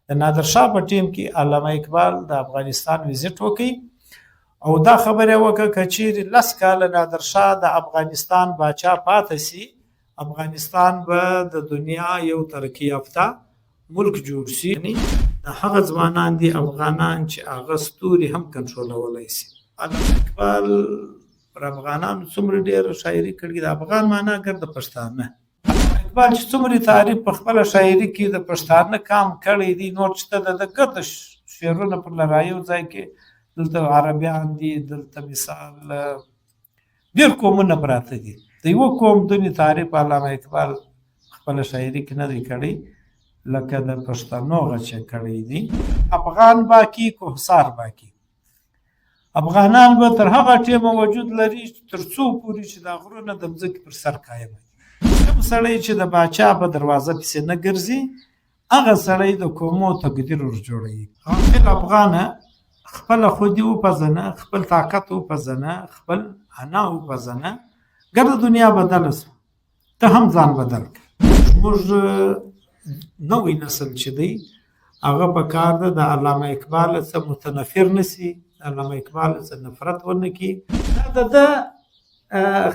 د نادرشاه په ټیم کې علامه اقبال د افغانستان ویزیټ وکړي او دا خبره وکړه که چیرې 10 کاله نادرشاه د افغانستان باچا پاتې سي افغانستان به د دنیا یو ترقي یافته ملک جوړ شي. د هغه ځوانان دي افغانان چې هغه ستوري هم کنټرولولی شي. علامه اقبال پر افغانانو څومره ډېره شاعري کړې د افغان معنا ګر د پښتانه. علامه اقبال چې څومره تعریف په خپله شاعري کې د پښتانه کام کړی دی نور چې د ګرده شعرونه پر لرایو ځای کې دلته عربیان دي دلته مثال ډېر قومونه پراته دي د یوه قوم دونې تعریف علامه اقبال خپله شاعري کې نه دی کړی لکه د پښتنو هغه چې کړی دي. افغان باقي کوهسار باقي افغانان به تر هغه ټیمه وجود لري تر څو پورې چې دا غرونه د مځکې پر سر قایم وي. کوم سړی چې د باچا په دروازه پسې نه ګرځي هغه سړی د قومو تقدیر ور جوړوي. خپل افغانه خپله خودي وپېژنه خپل طاقت وپېژنه خپل انا وپېژنه ګرده دنیا بدله شوه ته هم ځان بدل کړه. موږ نوی نسل چې دی هغه په کار ده د علامه اقبال څخه متنفر نه سي علامه اقبال څخه نفرت ونه کړي. دا د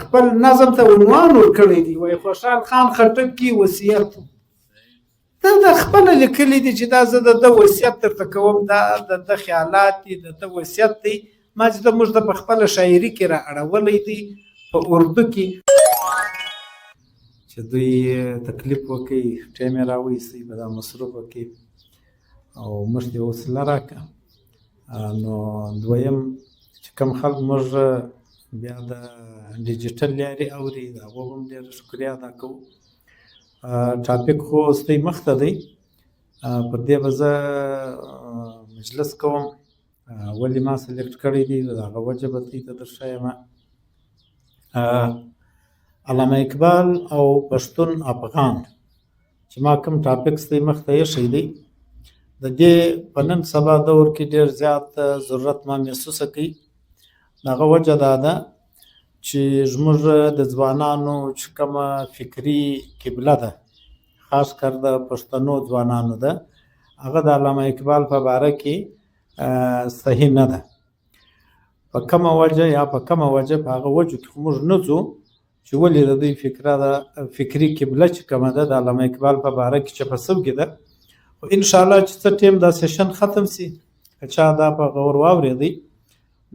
خپل نظم ته عنوان ورکړی دی وایي خوشحال خان خټک کې وصیت دا د خپله لیکلی دی چې دا زه د وصیت درته کوم دا د خیالات دي د وصیت دی ما چې موږ د په خپله شاعري کې را اړولی دی په اردو کې چې دوی تکلیف وکړي ټیم یې راویستی په دا مصروفه کې او موږ ته حوصله راکړه. نو دویم چې کوم خلک موږ بیا د ډیجیټل لارې اوري د هغو هم ډېره شکریا ادا کوو. ټاپک خو ستۍ مخته دی پر دې به زه مجلس کوم ولې ما سلیکټ کړی دی د هغه وجه به دې ته درښایم. علامه اقبال او پښتون افغان چې ما کوم ټاپک ستۍ مخته ایښی دی د دې په نن سبا دور کې ډېر زیات ضرورت ما محسوسه کوي. د هغه وجه دا ده چې زموږ د ځوانانو چې کومه فکري قبله ده خاص کر د پښتنو ځوانانو ده هغه د علامه اقبال په باره کې صحیح نه ده. په کومه وجه یا په کومه وجه په هغه وجو کې خو موږ نه ځو چې ولې د دوی فکري قبله چې کومه ده د علامه اقبال په باره کې چې په سو کې ده. خو انشاءالله چې څه ټیم دا سیشن ختم سي که چا دا په غور واورېدی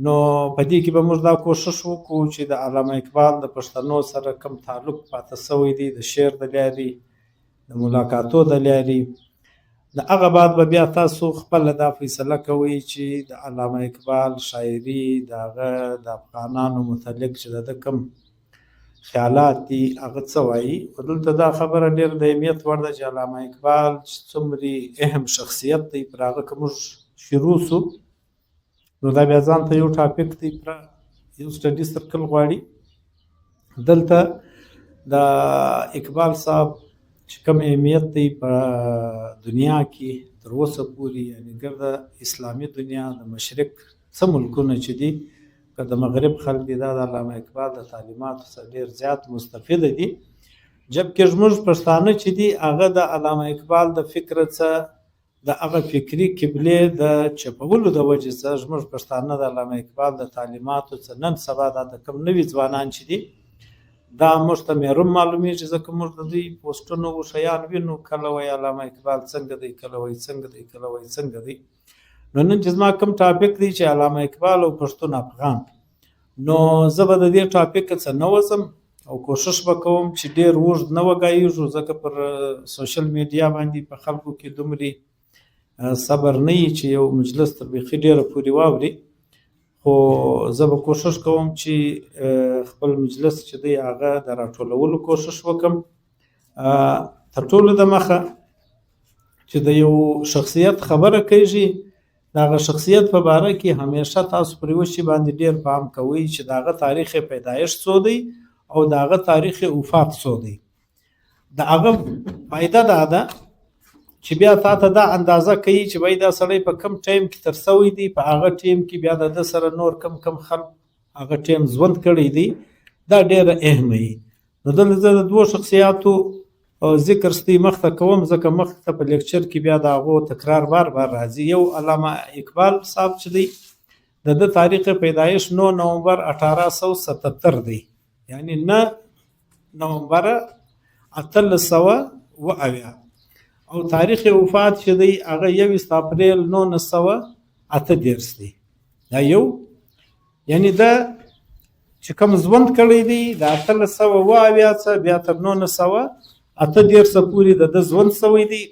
نو په دې کې به موږ دا کوشش وکړو چې د علامه اقبال د پښتنو سره کوم تعلق پاته سوی دی د شعر د لارې د ملاقاتو د لارې د هغه بعد به بیا تاسو خپله دا فیصله کوئ چې د علامه اقبال شاعري د هغه د افغانانو متعلق چې د کوم خیالات دي هغه څه وایي. خو دلته دا خبره ډېر د اهمیت وړ ده چې علامه اقبال چې څومره اهم شخصیت دی پر هغه که موږ شروع سو نو دا بیا ځان ته یو ټاپک دی پر یو سټډي سرکل غواړي. دلته د اقبال صاحب چې کوم اهمیت دی په دنیا کې تر اوسه پورې یعنې ګرده اسلامي دنیا د مشرق څه ملکونه چې دي که د مغرب خلک دي دا د علامه اقبال د تعلیماتو څخه ډېر زیات مستفیده دي جبکې زموږ پښتانه چې دي هغه د علامه اقبال د فکر څخه د هغه فکري قبلې د چپولو د وجې څخه زموږ پښتانه د علامه اقبال د تعلیماتو څخه نن سبا دا د کوم نوي ځوانان چې دي دا موږ ته محروم معلومیږي ځکه موږ د دوی پوسټونه و شیان وینو کله وایي علامه اقبال څنګه دی کله وایي څنګه دی کله وایي څنګه دی. نو نن چې زما کوم ټاپک دی چې علامه اقبال او پښتون افغان نو زه به د دې ټاپک څخه نه وځم او کوشش به کوم چې ډېر اوږد نه وګایږو ځکه پر سوشل میډیا باندې په خلکو کې دومره صبر نه وي چې یو مجلس تر بیخي ډېره پورې واوري. خو زه به کوشش کوم چې خپل مجلس چې دی هغه د راټولولو کوشش وکړم تر ټولو د مخه چې د یو شخصیت خبره کیږي د هغه شخصیت په باره کې همیشه تاسو پر یوه شي باندې ډېر پام کوئ چې د هغه تاریخ پیدایښت څو دی او د هغه تاریخ وفات څو دی. د هغه فایده دا ده چې بیا تا ته دا اندازه کوي چې وایي دا سړی په کم ټایم کې تر سوی دی په هغه ټایم کې بیا د ده سره نور کم خلک هغه ټایم ژوند کړی دی دا ډېره اهمه وي. نو دلته زه د دوو شخصیاتو ذکر ستې مخته کوم ځکه مخته په لیکچر کې بیا د هغو تکرار بار بار راځي. یو علامه اقبال صاحب چې دی د ده تاریخ پیدایش 9 نومبر 1877 دی، یعنی 9 نومبر 1870 او تاریخ وفات چې دی هغه 21 اپریل 1938 دی. دا یو یعنی دا چې کوم ژوند کړی دی د 1870 څخه بیا تر 1938 پورې د ژوند شوی دی.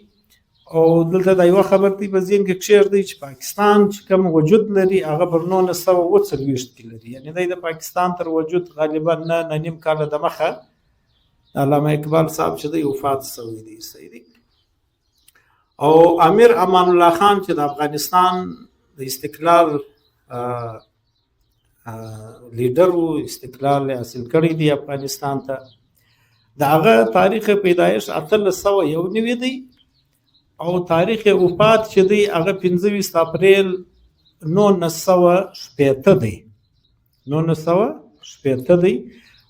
او دلته دا یو خبر دی په ذهن کې کښېږدئ چې پاکستان چې کوم وجود لري هغه پر 1940 کې لري، یعنی دی د پاکستان تر وجود غالبا نه نیم کاله د مخه علامه اقبال صاحب چې دی وفات شوی دی. صحیح دی. او امیر امان الله خان چې د افغانستان د استقلال لیډر و، استقلال حاصل کړی دی افغانستان ته، د هغه تاریخ پیدایش 1891 دی او تاریخ وفات چې دی هغه 25 اپریل 1960 دی. 1960 دی.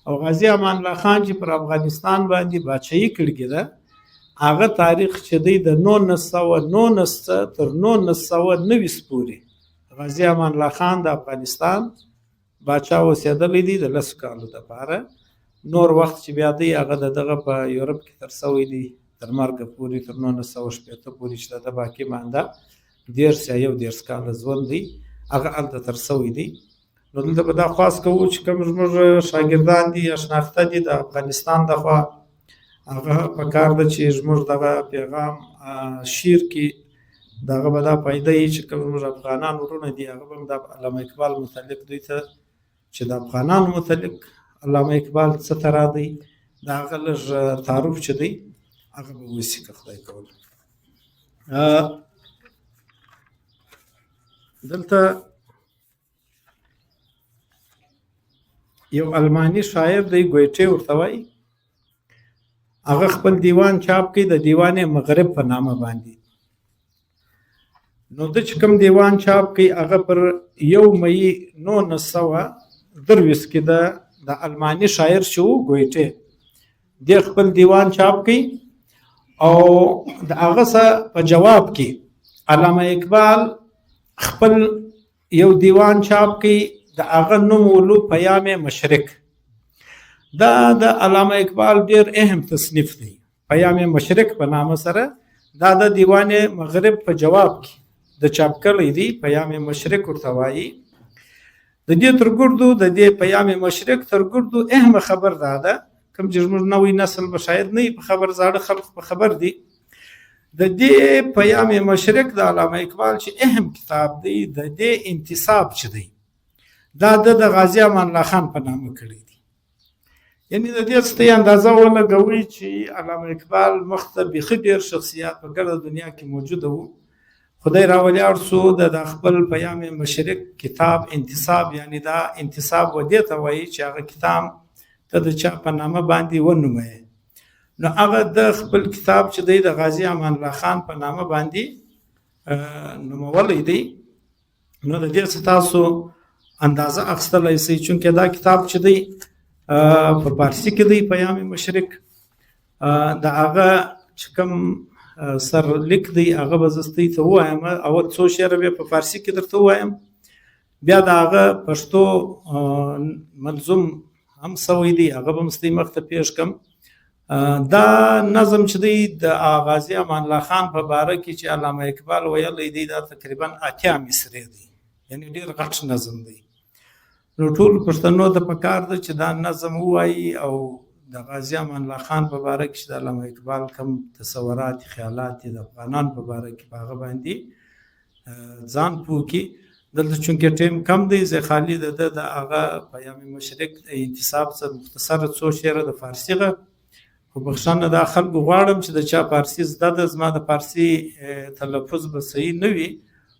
او غازی امان الله خان چې پر افغانستان باندې بادشاہي کړې ده هغه تاریخ چې دی د 1919 تر 1990 پورې غازی امان الله خان د افغانستان بادشاہ اوسېدلی دی د 10 کالو دپاره. نور وخت چې بیا دی هغه دغه په یورپ کې تر سوی دی تر مرګه پورې تر 1960 پورې چې د باقي مانده 11 کاله ژوند دی هغه هلته تر سوی دی. نو دلته به دا خواست کوو چې کوم زموږ شاګردان دي یا شناخته دي د افغانستان دخوا هغه پکار ده چې زموږ دغه پیغام شیر کې دغه به دا پیدا یي چې کوم زموږ افغانان ورونه دي هغه به د علامه اقبال متعلق دوی ته چې د افغانانو متعلق علامه اقبال څه ته راغی د هغه لږ تعارف چې دی هغه به وشي که خدای کول. دلته یو المانی شاعر دی ګویټې ورته وایي، هغه خپل دیوان چاپ کړي د دیوان مغرب په نامه باندې. نو د چې کوم دیوان چاپ کړي هغه پر 1 مئی 1923 کې د المانی شاعر چې و ګویټې د خپل دیوان چاپ کړي او د هغه په جواب کې علامه اقبال خپل یو دیوان چاپ کړي د هغه نوم ولو پیام مشرق. دا د علامه اقبال ډیر اهم تصنیف دی، پیام مشرق په نامه سره دا د دیوان مغرب په جواب کې د چاپ کړی دی. پیام مشرق ورته وایي. د دې ترګردو د دې پیام مشرق ترګردو اهم خبر دا ده، کوم چې زموږ نوی نسل به شاید نه په خبر، زاړه خلق په خبر دي. د دې پیام مشرق د علامه اقبال چې اهم کتاب دی د دې انتصاب چې دی دا د غازی امان الله خان په نامه کړی دی. یعنی د دې ستې اندازه ولګوي چې علامه اقبال مخته بیخي ډېر شخصیات په ګرده دنیا کې موجوده وو. خدای راولي ارسو د خپل پیام مشرق کتاب انتصاب، یعنی دا انتصاب و دې ته وایي چې هغه کتاب ته د چا په نامه باندې ونوموي. نو هغه د خپل کتاب چې دی د غازی امان الله خان په نامه باندې نومولی دی. نو د دې څخه تاسو اندازه اخیستلی شئ، چونکې دا کتاب چې دی په فارسي کې دی پیام مشرق، د هغه چې کوم سر لیک دی هغه به زه ستاسو ته ووایم، اول څو شعره به په فارسي کې درته ووایم، بیا د هغه پښتو منظوم هم سوی دی هغه به ستاسو مخ ته پیش کړم. دا نظم چې دی د غازی امان الله خان په باره کې چې علامه اقبال ویلی دی دا تقریبا 8 مصرې دی، یعنی ډېر غټ نظم دی. نو ټول پښتنو ته پکار ده چې دا نظم ووایي او د غازی امان الله خان په باره کې چې د علامه اقبال کوم تصورات خیالات د افغانان په باره کې په هغه باندې ځان پوه کړي. دلته چونکې ټیم کم دی زه خالي د هغه پیام مشرق انتصاب څخه مختصره څو شعره د فارسي غه خو بخښنه دا خلکو غواړم چې د چا فارسي زده ده، زما د فارسي تلفظ به صحیح نه وي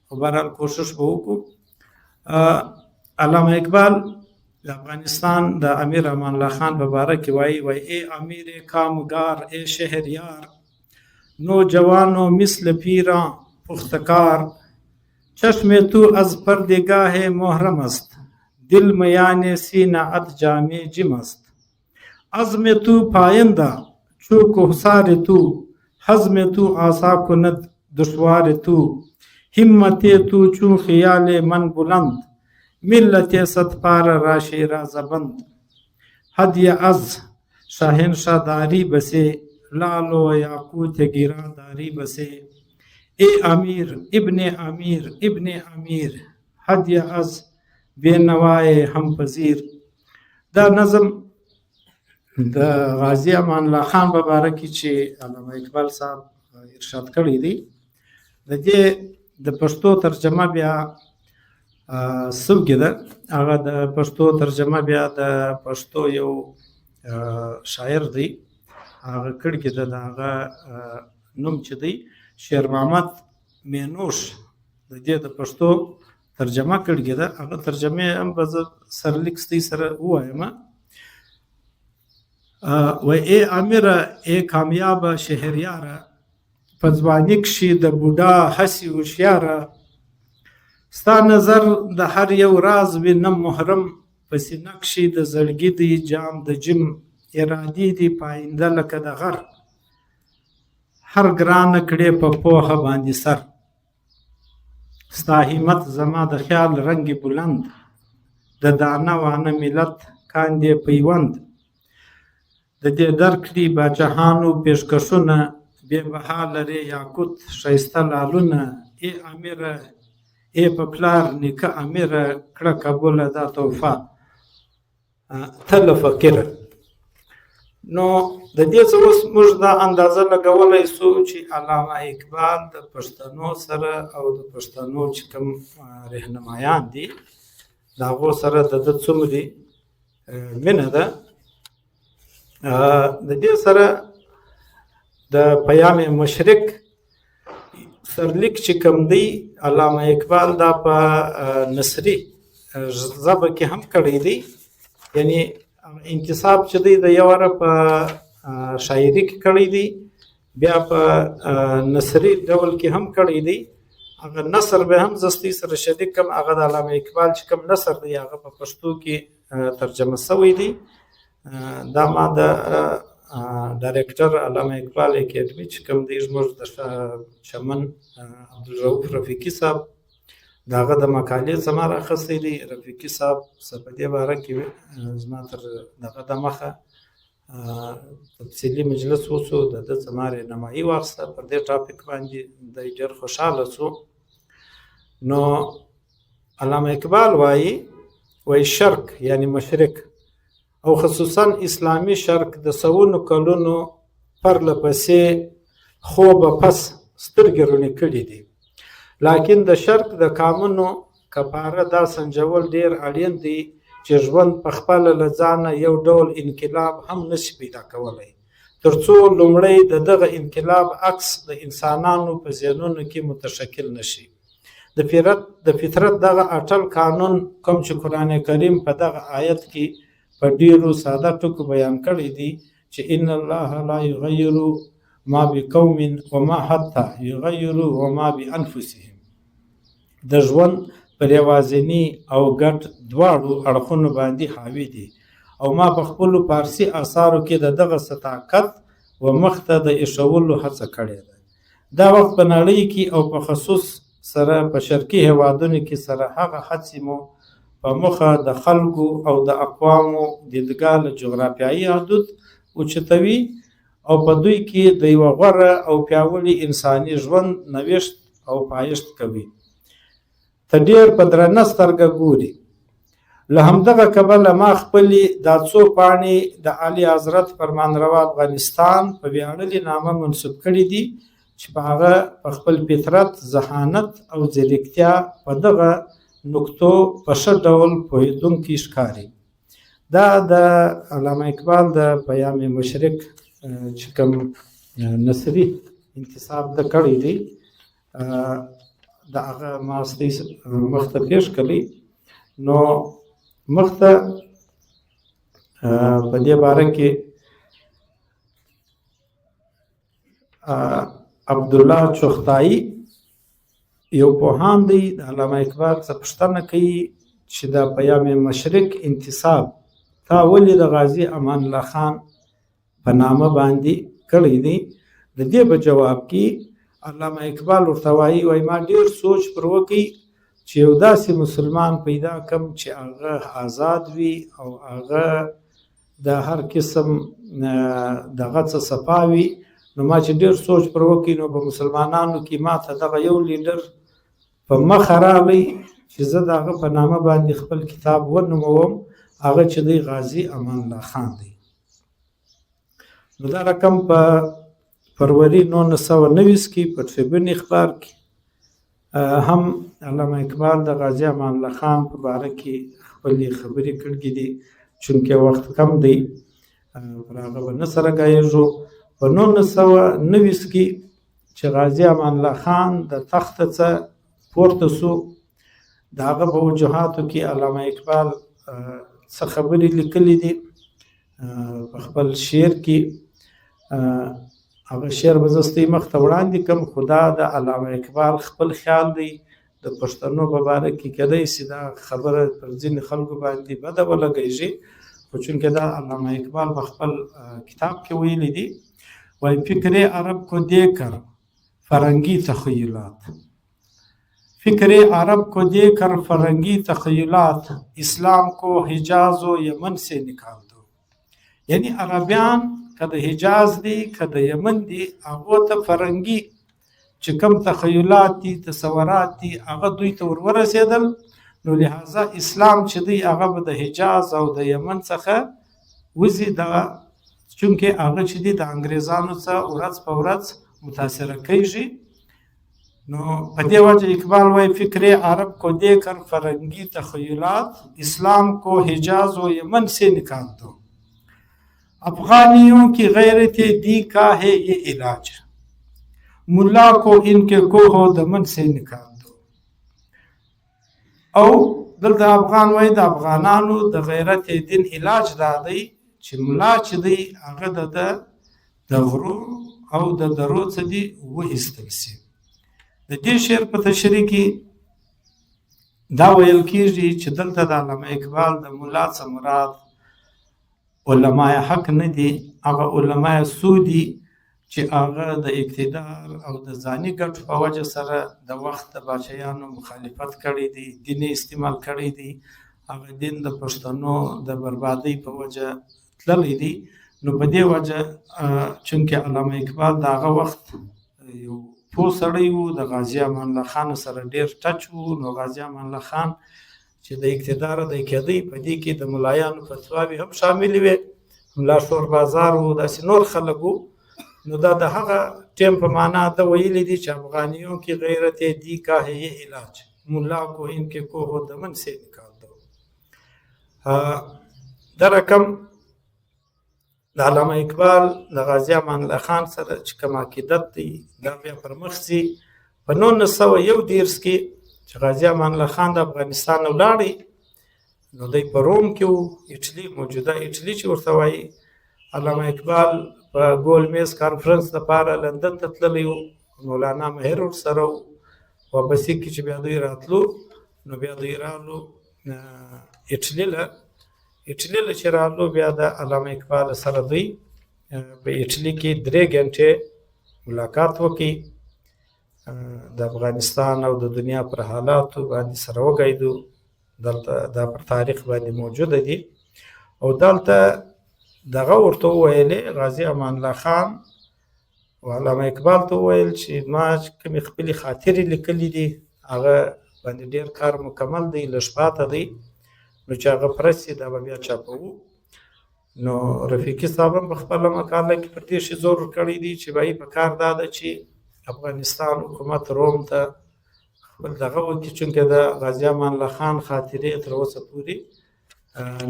خو بهرحال کوشش به وکړو. علامه اقبال د افغانستان د امیر امان الله خان په باره کې وایي ای امیر کامگار ای شهریار نوجوانو مثل پیران پختکار چشم تو از پردگاه محرم است دل میان سینه ات جامع جم است عزم تو پاینده چو کوهسار تو، حزم تو آسا کند دشوار تو، همت تو چون خیال من بلند، ملت صد پار را شیرازبند. هدیه از شاهنشاه داری بسه، لال و یاقوت گیرا داری بسه. ای امیر ابن امیر ابن امیر، هدیه از بینوای هم پذیر. دا نظم د غازی امان الله خان په باره کې چې علامه اقبال صاحب ارشاد کړی دی، د دې د پښتو ترجمه بیا څوکې ده. هغه د پښتو ترجمه بیا د پښتو یو شاعر دی هغه کړی ده، د هغه نوم چې دی شیر محمد مینوش د دې د پښتو ترجمه کړی ده. هغه ترجمه هم به زه سرلیک سره ووایم. و ای امیره ای کامیابه شهریاره، په ځواني کښې د بوډا هسې هوښیاره. ستا نظر د هر یو راز وینم محرم، په سینه کښې د زړګي دی جام د جم. ارادې دي پاینده لکه د غر، هر ګرانه کړې په پوهه باندې سر. ستا همت زما د خیال رنګ بلند، د دانه وانه ملت کاندې پیوند. د دې درکړي باچهانو پیشکشونه، بې بها لرې یاقوت ښایسته لالونه. ای امیره ای په پلار نیکه امیره، کړه قبوله دا تحفه ته له فقیره. نو د دې څه اوس موږ دا اندازه لګولی سو چې علامه اقبال د پښتنو سره او د پښتنو چې کوم رهنمایان دي د هغو سره د ده څومرې مینه ده. د دې سره د پیام مشرق سرلیک چې کوم دی علامه اقبال دا په نثري ژبه کې هم کړی دی، یعنی انتصاب چې دی د یو واره په شاعري کې کړی دی، بیا په نثري ډول کې هم کړی دی. هغه نثر به هم زستی سره شریک کم، هغه د علامه اقبال چې کوم نثر دی هغه په پښتو کې ترجمه شوی دی. دا ما د ډایرکټر علامه اقبال اکیډمي چې کوم دی زموږ د چمن عبدالرؤف رفیقي صاحب د هغه د مقالې زما راخستی دی. رفیقي صاحب څه په دې باره کې زما تر دغه د مخه تفصیلي مجلس وشو، د ده زما رهنمایي واخیسته پر دې ټاپک باندې، دی ډېر خوشحاله شو. نو علامه اقبال وایي شرق یعنی مشرق او خصوصا اسلامي شرق د سوونو کلونو پرله پسې خوبه پس سترګې رڼې کړي دي، لکن د شرق د کامونو کپاره دا سنجول ډېر اړین دی چې ژوند په خپله له ځانه یو ډول انقلاب هم نشي پیدا کولی، تر څو لومړی د دغه انقلاب عکس د انسانانو په ذهنونو کې متشکل نشي. د فطرت دغه اټل قانون کوم چې قرآن کریم په دغه آیت کې په ډیرو ساده ټکو بیان کړی دی چې ان الله لا یغیر ما بقوم وما حتی یغیروا وما بانفسهم. د ژوند پر یوازیني او ګډ دواړو اړخونو باندې حاوی دی، او ما په خپلو فارسي اثارو کې د دغه طاقت و مخ ته د ایښولو هڅه کړې ده. دا وخت په نړۍ کې او په خصوص سره په شرقي هیوادونو کې سره هغه هڅې مو په مخه د خلکو او د اقوامو دیدګاه له جغرافیایي حدود اوچتوي او په دوی کې د یوه غوره او پیاوړي انساني ژوند نوښت او پایښت کوي. ته ډېر په درنه سترګه ګوري. له همدغه کبله ما خپلې دا څو پاڼې د اعلی حضرت فرمانروا افغانستان په ویاړلې نامه منسوب کړي دي چې په هغه په خپل فطرت، ذهانت او ځیرکتیا په دغه نکتو په ښه ډول پوهېدونکي ښکاري. دا د علامه اقبال د پیام مشرق چې کوم نثري انتصاب د کړی دی د هغه ما مخته پیش کړی. نو مخته په دې باره کې عبدالله چختایي یو پوهان دی د علامه اقبال څخه پوښتنه کوي چې د پیام مشرق انتصاب تا ولې د غازي امان الله خان په نامه باندې کړی دی. د دې په جواب کې علامه اقبال ورته وایي ما ډېر سوچ پر وکړي چې یو داسې مسلمان پیدا کړم چې هغه آزاد وي او هغه د هر قسم دغه څه صفا وي. نو ما چې ډېر سوچ پر وکړي نو په مسلمانانو کې ما ته دغه یو لیډر په مخه راغلی چې زه د هغه په نامه باندې خپل کتاب ونوموم، هغه چې دی غازي امان الله خان دی. نو دا رقم په فروری 1919 کې په ټریبیون اخبار کې هم علامه اقبال د غازي امان الله خان په باره کې خپلې خبرې کړې دي، چونکې وخت کم دی پر هغه به نه سره ګایږو. په 1919 کې چې غازي امان الله خان د تخته څخه پورته سو، د هغه په وجوهاتو کې علامه اقبال څه خبرې لیکلې دي په خپل شعر کې. هغه شعر به زه ستاسو مخ ته وړاندې کړم، خو دا د علامه اقبال خپل خیال دی. د پښتنو په باره کې کیدای شي دا خبره پر ځینې خلکو باندې بده ولګېږي، خو چونکې دا علامه اقبال په خپل کتاب کې ویلي دي. وای فکر عرب کو دیکر فرنگی تخیلات، فکر عرب کو دیکر فرنگی تخیلات، اسلام کو حجاز و یمن سے نکال دو. یعنی عربیان که د حجاز دی که د یمن دی، هغو ته فرنګي چې کوم تخیلات دي تصورات دي هغه دوی ته ورورسېدل، نو لهذا اسلام چې دی هغه به د حجاز او د یمن څخه وځي، چونکې هغه چې دی د انګریزانو څخه ورځ په ورځ متاثره کیږي. نو په دې وجه اقبال وایي فکر عرب کو دیکر فرنگی تخیلات، اسلام کو حجاز و یمن سے نکال دو، افغانیوں کی غیرت دی کا ہے یہ علاج، ملا کو ان کے کوہ و دمن سے نکال دو. او دلته افغان وای د افغانانو د غیرت دین علاج دا دی چې ملا چې دی هغه د غرو او د درو څخه دی وایستل شي. د دې شعر په تشریح کې دا ویل کېږي چې دلته د علامه اقبال د ملا څخه مراد علماء حق نه دي، هغه علماء سو دي چې هغه د اقتدار او د ځاني ګټو په وجه سره د وخت د بادشاهانو مخالفت کړی دی، دین استعمال کړی دی، هغه دین د پښتنو د بربادۍ په وجه تللی دی. نو په دې وجه چونکې علامه اقبال د هغه وخت یو پوه سړی و، د غازي امان الله خان سره ډېر ټچ و. نو غازي امان الله خان چې د اقتدار د کېدی په دې کې د ملایانو فتواوې هم شاملې وې، ملا شور بازار و، داسې نور خلک و. نو دا د هغه ټیم په معنا ده ویلی دي چې افغانیوں کی غیرت دی کا ہے یہ علاج، ملا کو ان کے کوہ و دمن سے نکال دو. دا رقم د علامه اقبال د غازي امان الله خان سره چې کوم عقیدت دی دا بیا پر مخ ځي. په 1921 کې چې غازي امان الله خان د افغانستان نه ولاړی، نو دی په روم کې و، ایټلي موجوده ایټلي چې ورته وایي. علامه اقبال په ګول میز کانفرنس لپاره لندن ته تللی و، مولانا مهر ورسره و. واپسې کې چې بیا دوی راتلو، نو بیا دوی رالو ایټلي له چې رالو، بیا د علامه اقبال سره دوی په ایټلي کې 3 غنټې ملاقات وکړي، د افغانستان او د دنیا پر حالاتو باندې سره وغږېدو. دلته دا پر تاریخ باندې موجوده دي. او دلته دغه ورته وویلې غازي امان الله خان او علامه اقبال ته وویل چې ما کومې خپلې خاطرې لیکلي دي هغه باندې ډېر کار مکمل دی، لږ پاته دی، نو چې هغه پرسي دا به بیا چاپوو. نو رفیقي صاحب هم په خپله مقاله کې پر دې شي زور ورکړی دی چې وایي په کار دا ده چې افغانستان حکومت روم ته خپل دغه وکړي، چونکې د غازي امان الله خان خاطرې تر اوسه پورې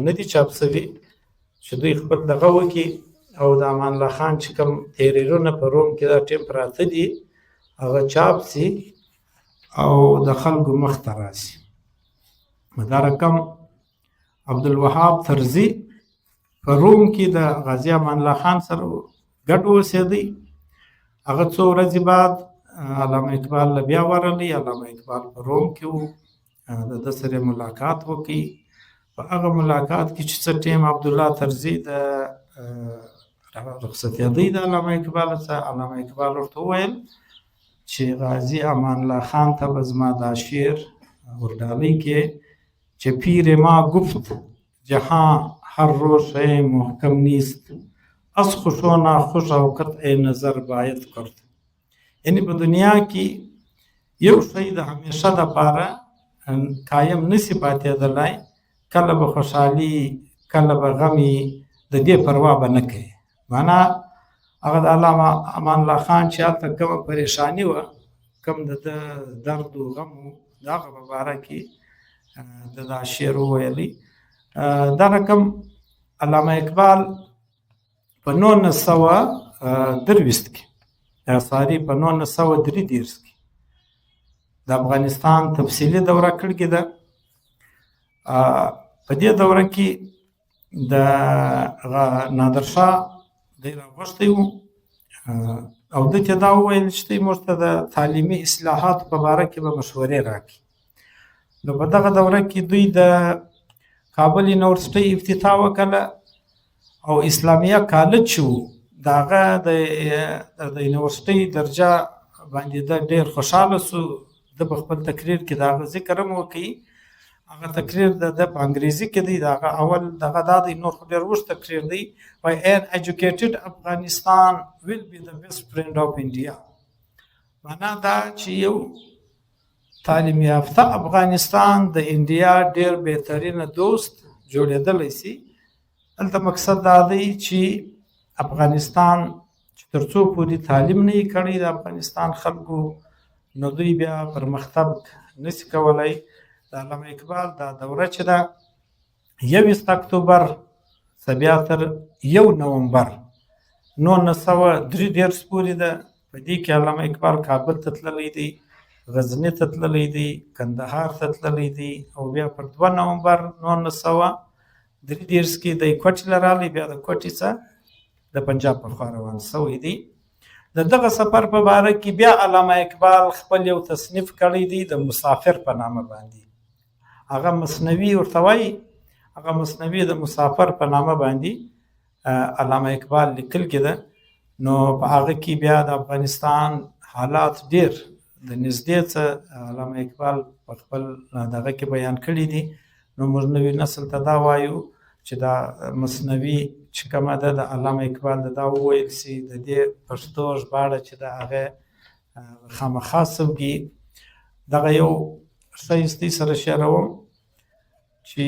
نه دي چاپ شوي، چې دوی خپل دغه وکړي او د امان الله خان چې کوم تحریرونه په روم کې دا ټیم پراته دي هغه چاپ شي او د خلکو مخ ته راشي. دا رقم عبدالوهاب ترزي په روم کې د غازي امان الله خان سره ګډ اوسېدی. هغه څو ورځې بعد علامه اقبال له بیا ورغلی. علامه اقبال په روم کې و، د ده سره ملاقات وکړي. په هغه ملاقات کې چې څه ټیم عبدالله ترزي د رخصتېدی د علامه اقبال څخه. علامه اقبال ورته وویل چې غازي امان الله خان ته به زما دا شعر ورډالۍ کې چې پیر ما گفت جهان هر روز شی محکم نیست از خوش و ناخوش او قطع نظر باید کرد. یعنی په دنیا کې یو شی د همیشه دپاره قایم نسی پاتېدلی، کله به خوشحالي کله به غمي د دې پروا به نه کوي. معنا هغه د علامه امان الله خان چې هلته کومه پریشاني وه، کوم د ده درد و غم و، د هغه په باره کې د دا شعر وویلی. دا رقم علامه اقبال په 1923 کې ساري په 1933 کې د افغانستان تفصیلي دوره کړې ده. په دې دوره کې د نادرشاه دی راغوښتی و او ده ته دا وویل چې دی موږ ته د تعلیمي اصلاحاتو په باره کې به مشورې راکړي. نو په دغه دوره کې دوی د کابل یونیورسټۍ افتتاح وکړه او اسلامیه کالج چې و د هغه د یونیورسټۍ درجه باندې ده ډېر خوشحاله سو. ده په خپل تقریر کې د هغه ذکر هم وکړي. هغه تقریر د په انګریزي کې دی، د هغه اول دغه دا دی، نور خو ډېر اوږد تقریر دی. وایي an educated Afghanistan will be the best friend of India. معنا دا چې یو تعلیم یافته افغانستان د انډیا ډېر بهترینه دوست جوړېدلی سي. دلته مقصد دا دی چې افغانستان چې تر څو پورې تعلیم نه یې کړی د افغانستان خلکو، نو دوی بیا پرمختګ نسي کولی. د علامه اقبال دا دوره چې ده 21 اکتوبر څخه بیا تر 1 نومبر 1933 پورې ده. په دې کې علامه اقبال کابل ته تللی دی، غزني ته تللی دی، کندهار ته تللی دی او بیا پر 2 نومبر 1933 کې دی کوټې له راغلی، بیا د کوټې څخه د پنجاب په خوا روان سوی دی. د دغه سفر په باره کې بیا علامه اقبال خپل یو تصنیف کړی دی د مسافر په نامه باندې. هغه مثنوي ورته وایي، هغه مثنوي د مسافر په نامه باندې علامه اقبال لیکل کېده. نو په هغه کې بیا د افغانستان حالات ډېر د نږدې څه علامه اقبال په خپل دغه کې بیان کړي دي. نو موږ نوي نسل ته دا وایو چې دا مثنوي چې کومه ده د علامه اقبال د دا وویل سي د دې پښتو ژباړه چې د هغه خامخا سوګي. دغه یو ښایستې سره شعروم چې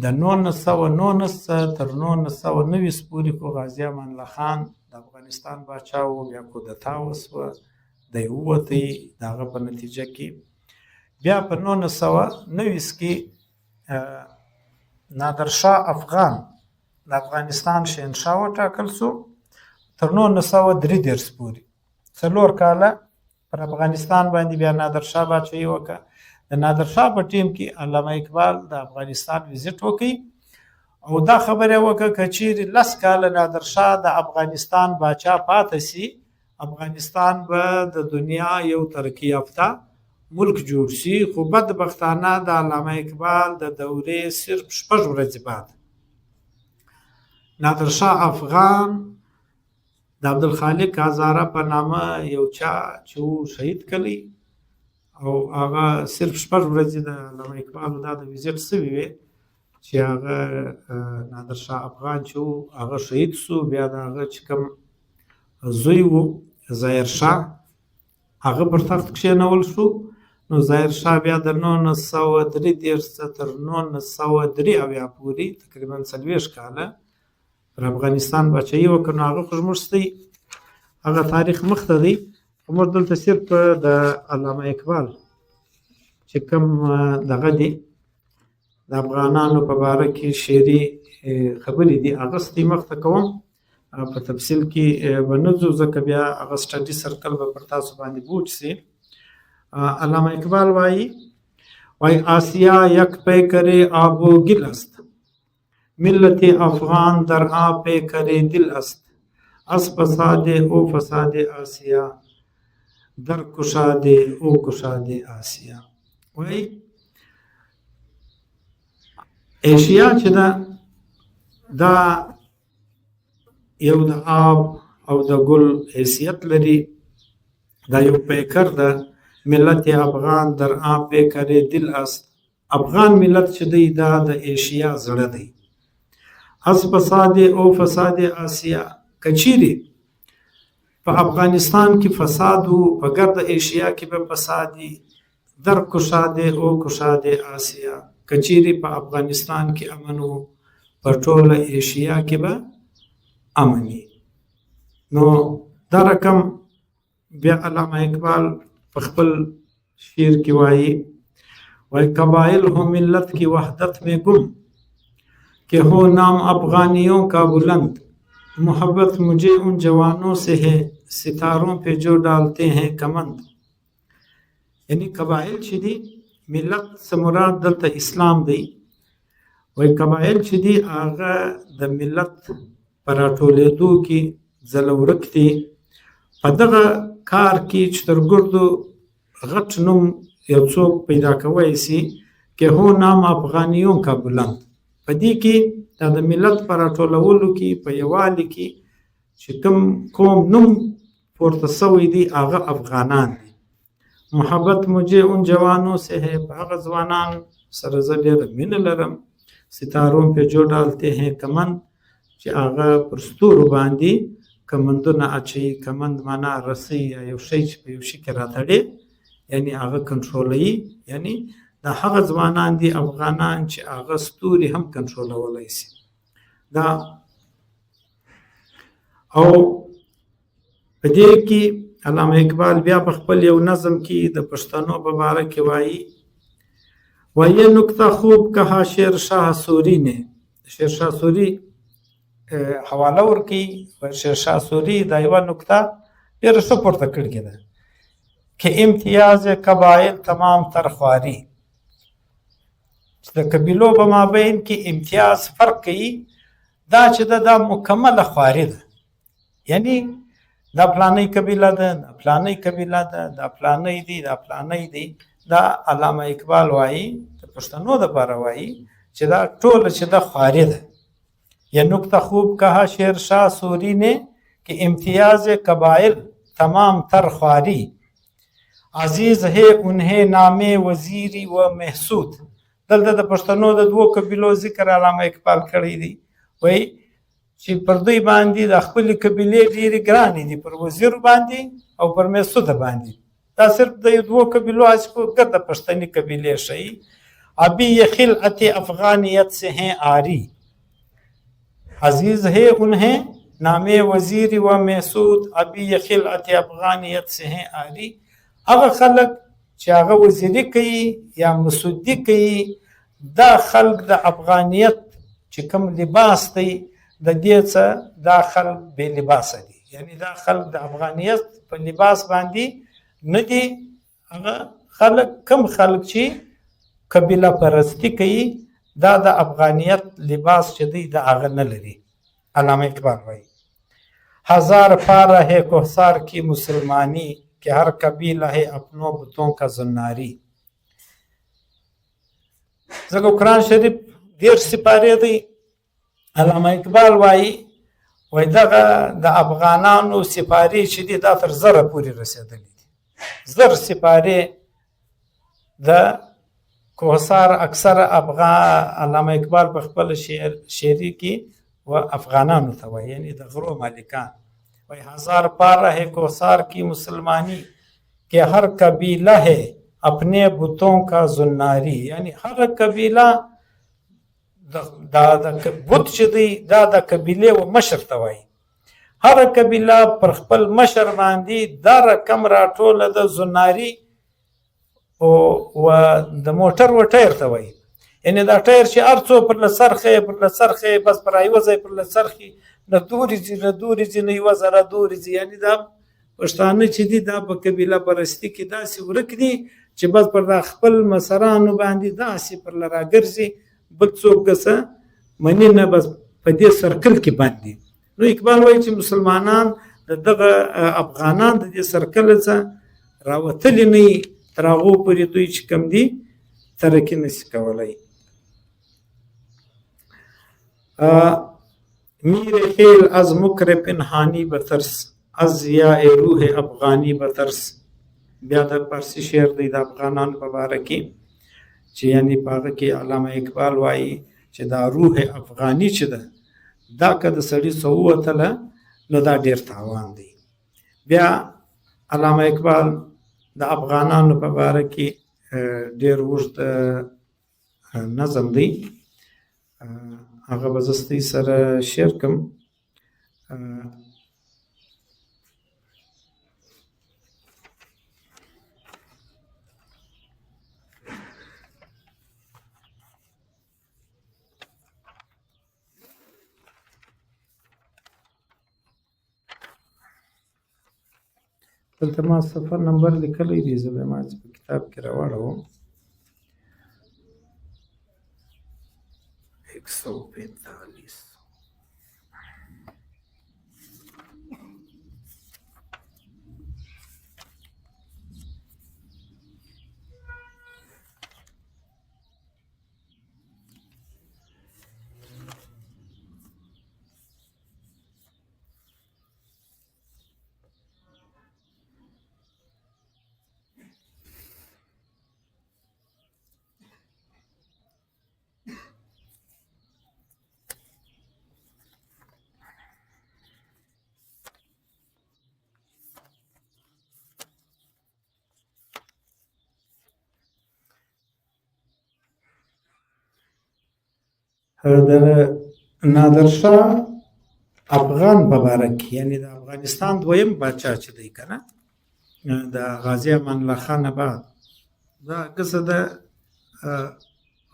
د 1919 تر 1919 پورې خو غازي امان الله خان د افغانستان باچا و، بیا کودتا وسوه، دی ووتی. د هغه په نتیجه کې بیا په 1919 کې نادرشاه افغان د افغانستان شهنشاه وټاکل سو. تر 1933 پورې 4 کاله پر افغانستان باندې بیا نادرشاه باچایي وکړه. د نادرشاه په ټیم کې علامه اقبال د افغانستان ویزیټ وکړي او دا خبره وکړه که چیرې 10 کاله نادرشاه د افغانستان باچا پاتې سي، افغانستان به د دنیا یو ترقي یافته ملک جوړ شي. خو بدبختانه د علامه اقبال د دورې صرف 6 ورځې بعد نادرشاه افغان د عبدالخالق هزاره په نامه یو چا چې شهید کړی او هغه صرف 6 ورځې د علامه اقبال دا د ویزیټ سوي وي چې هغه نادرشاه افغان چې هغه شهید سو. بیا د هغه چې کوم زوی و ظاهر شاه هغه پر تخت کښېنول شو. نو ظاهر شاه بیا د 1933 تر 1983 پورې تقریبا 40 کاله پر افغانستان باچایي وکړه. نو هغه خو زموږ ستی هغه تاریخ مخته دی. موږ دلته صرف د علامه اقبال چې کوم دغه دی د افغانانو په باره کې شعري خبرې دي هغه ستی مخته کوم، په تفصیل کې به نه ځو ځکه بیا هغه سټډي سرکل به پر تاسو باندې بوج سي. علامه اقبال وایي آسیا یک پیکر آب و گل است، ملت افغان در آب پیکر دل است، از فساد او فساد آسیا در کشاد او کشاد آسیا. وایي ایشیا چې ده دا یو د آب او د ګل حیثیت لري. دا یو پیکر ده، ملت افغان در آب پیکر دل است. افغان ملت چې دی دا د ایشیا زړه دی. از فساد او فساد آسیا، کچیری په افغانستان کې فساد وو، په ګرد ایشیا کې به فسادي. در کشاد او کشاد آسیا، کچیری په افغانستان کې امن وو، په ټوله ایشیا کې به امني. نو دا رقم بیا علامه اقبال په خپل شعر کې وایي قبائل ہو ملت کی وحدت میں گم، کہ ہو نام افغانیوں کا بلند. محبت مجھے ان جوانوں سے ہے، ستاروں پہ جو ډالتے ہیں کمند. یعنی قبائل چې دي، ملت څه مراد دلته اسلام دی. وایي قبایل چې دي هغه د ملت په راټولېدو کې ځلورک دي. په دغه کار کې چې تر ګردو غټ نوم یو څوک پیدا کوی سي که هو نام افغانیون کا بلند. په دې کې دا د ملت په راټولولو کې، په یووالي کې چې کوم قوم نوم پورته سوی دی هغه افغانان دي. محبت مجھے ان جوانوں سے ہے، په هغه ځوانان سره زه ډېره مینه لرم. ستاروں پہ جو ډالتے ہیں کمند، چې هغه پر ستورو باندې کمندونه اچوي. کمند معنا رسۍ یا یو شی چې په یو شي کې راتړي، یعنی هغه کنټرولوي. یعنی دا هغه ځوانان دي افغانان چې هغه ستوري هم کنټرولولی شي. دا او په دې کې علامه اقبال بیا په خپل یو نظم کې د پښتنو په باره کې وایي یہ نکته خوب کہا شیر شاه سوری نے. شیر شاه سوری حواله ورکوي. شیر شاه سوری دا یوه نکته ډېره ښه پورته کړې ده که امتیاز قبایل تمام تر خواري، چې د قبیلو په مابین کې امتیاز فرق کوي. دا چې دا مکمله خواري ده. یعنی دا فلانی قبیله ده، دا فلانی قبیله ده، دا فلانی دی، دا فلانی دی. دا علامه اقبال وایي، د پښتنو دپاره وایي چې دا ټوله چې دا خواري ده. یہ نکته خوب کہا شیر شاه سوری نے کہ امتیاز قبائل تمام تر خواری، عزیز ہے انہیں نام وزیری و محسود. دلته د پښتنو د دوو قبیلو ذکر علامه اقبال کړی دی. وایي چې پر دوی باندې د خپلې قبیلې ډېرې ګرانې دي، پر وزیر باندې او پر محسود باندې. دا صرف د دوو قبیلو ګرد د پښتني قبیلې ښیي. ابھی یہ خلعت افغانیت سے ہیں آری، عزیز ہے انہیں نام وزیر و محسود. ابھی یہ خلعت افغانیت سے ہیں آری. هغه خلق چې هغه وزیري کوي یا مسودي کوي، دا خلق د افغانیت چې کوم لباس دی د دې څه دا خلق بې لباسه دي. یعنی دا خلق د افغانیت په لباس باندې نه دي. هغه خلق کم خلق چې قبیله پرستی کوي، دا د افغانیت لباس چې دی دا هغه نه لري. علامه اقبال وایي ہزار پارہ ہے کوثار کی مسلمانی، کہ ہر قبیلہ ہے اپنوں بتوں کا زناری. ځکه قرآن شریف 10 سپارې دی. علامه اقبال وایي دغه د افغانانو سپارې چې دي دا تر 1000 پورې رسېدلي دي. 1000 سپارې د کوثار اکثر علامه اقبال په خپل شعري کې و افغانانو ته وایي، یعنی د غرو مالکان. وایي ہزار پارہ ہے کوثار کی مسلمانی، کہ ہر قبیلہ ہے اپنے بتوں کا زناری. یعنی هر قبیله دا بت چې دی دا د قبیلې و مشر ته وایي. هر قبیله پر خپل مشر باندې دا رقم راټوله د زناري او د موټر و ټایر ته وایي. یعنی دا ټایر چې هر څو پر لڅرخې بس پر یوه ځای پر لڅرخې نه دورې ځي نه یوه ځله دورې ځي. یعنی دا پښتانه چې دي دا په قبیله پرستي کې داسې ورک دي چې بس پر دا خپل مسرانو باندې داسې پر له راګرځي، بل څوک څه مني نه، بس په دې سرکل کې باندې. نو اقبال وایي چې مسلمانان د دغه افغانان د دې سرکل څخه راوتلي نه وي، تر هغو پورې دوی چې کوم دي ترقي نشي کولی. میر خیل از مکر پنهانی بترس از ضیاء روح افغانی بترس. بیا د فارسي شعر دی د افغانانو په باره کې چې یعنی په هغه کې علامه اقبال وایي چې دا روح افغاني چې ده دا که د سړي څه ووتله نو دا ډېر تاوان دی. بیا علامه اقبال د افغانانو په باره کې ډېر اوږد نظم دی، هغه به زه ستاسو سره شیر کړم. دلته ما سفر نمبر لیکلی دی، زه به ما چې په کتاب کې راواړوم. 145 د نادرشاه افغان په باره کې، یعنی د افغانستان دویم پاچا چې دی که نه، د غازي امان الله خان نه بعد دا ګسه د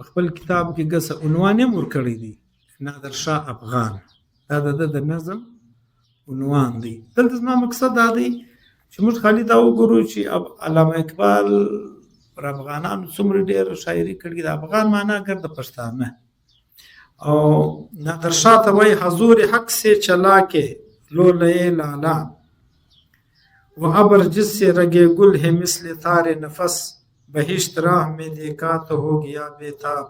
خپل کتاب کې ګسه عنوان یې ورکړی دی نادرشاه افغان، دا د ده د نظم عنوان دی. دلته زما مقصد دا دی چې موږ خالي دا وګورو چې علامه اقبال پر افغانانو څومره ډېره شاعري کړې. د افغان معنا ګرد پښتانه او نادرشاه ته وایي حضور حق سے چلا کے لو لئے لالا وہ ابر جس سے رگے گل ہے مثل تار نفس بہشت راہ میں دیکھا تو ہو گیا بیتاب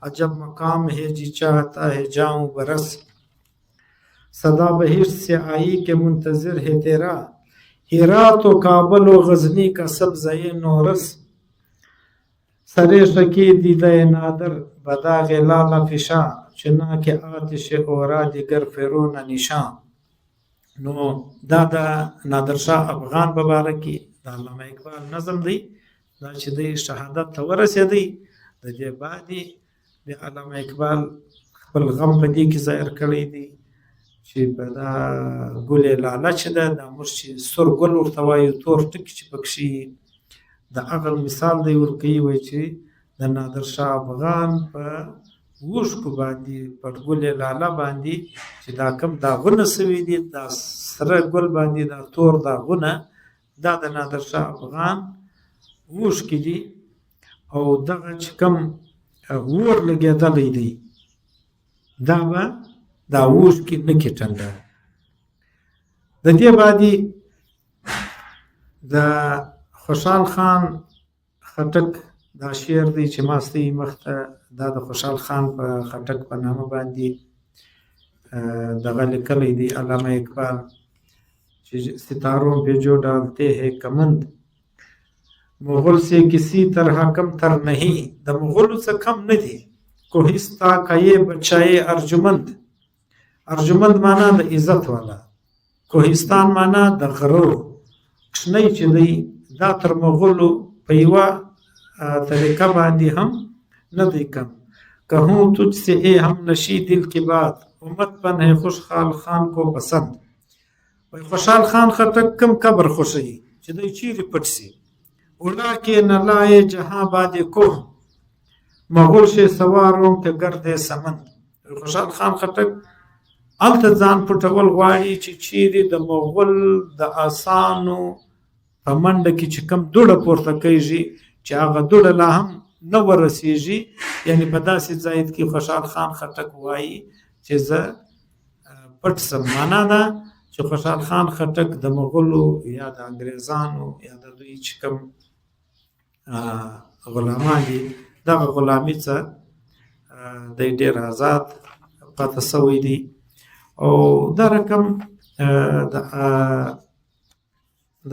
عجب مقام ہے جی چاہتا ہے جاؤں برس صدا بہشت سے آئی کہ منتظر ہے تیرا ہیرات و کابل و غزنی کا سبزہ نورس سرے شکی دیدہ نادر بداغ لالا فشا چنا کې آتش اورا دیگر فرون نشان. نو دا د نادرشاه افغان په باره کې د علامه اقبال نظم دی، دا چې دی شهادت ته ورسېدی. د دې بعد د علامه اقبال خپل غم په دې کې ظاهر کړی دی چې په دا ګل لاله چې ده دا موږ چې سور ګل ورته وایو، تور ټکي چې پکښې د هغه مثال دی ورکوي، وایي چې د نادرشاه افغان په اوښکو باندې پټګل لاله باندې چې دا کم داغونه سوي دي، دا سره ګل باندې دا تور داغونه، دا د نادرشاه افغان اوښکې دي او دغه چې کم اور لګېدلی دی دا به دا اوښکې نه کېټنډه. د دې بعدې د خوشحال خان خټک دا شعر دی چې ما ستاسو مخته دا د خوشحال خان په خټک په نامه باندې دغه لیکلی دی علامه اقبال چې ستاروں پہ جو ڈالتے ہیں کمند مغل سے کسی طرح کم تر نہیں، د مغلو څخه کم نه دی. کوهستا کایې بچای ارجمند، ارجمند معنا د عزت والا، کوهستان معنا د غرو کښنی چې دی دا تر مغلو په یوه طریقه باندې هم نہ دیکھم. کہوں تجھ سے اے ہم نشی دل کی بات امت پن ہے خوشحال خان کو پسند. وی خوشحال خان خټک کم قبر خوشی چې دی چیرې پټ سي. اولا کې نه لائے جہاں باد کوه مغول شه سواروں کے گرد سمند. خوشحال خان خټک هلته ځان پټول غواړي چې چیرې د مغول د آسانو په منډه کې چې کم دوړه پورته کیږي چې هغه دوړه لا هم نه ورسیږي، یعنی په داسې ځای کې خوشحال خان خټک وایي چې زه پټ سم. معنا ده چې خوشحال خان خټک د مغولو یا د انګریزانو یا د دوی چې کوم غلامان دي دغه غلامي څخه دی ډېر آزاد پاتې سوی دی او دا رقم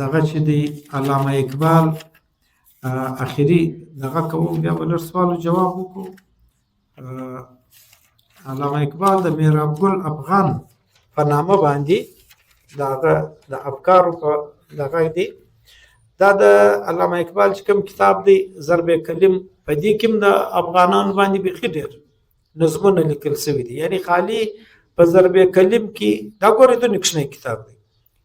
دغه چې دی علامه اقبال اخري دغه کوم بیا ولر سوال جواب وکړو. علامه اقبال د میراب ګل افغان په نامه باندې دغه د افکارو په دغه دی. دا د علامه اقبال چې کوم کتاب دی ضرب کلم، په دې کې د افغانانو باندې بیخي ډېر نظمونه لیکل شوي دي. یعنی خالی په ضرب کلم کې دا ګورې د نکشنی کتاب دی،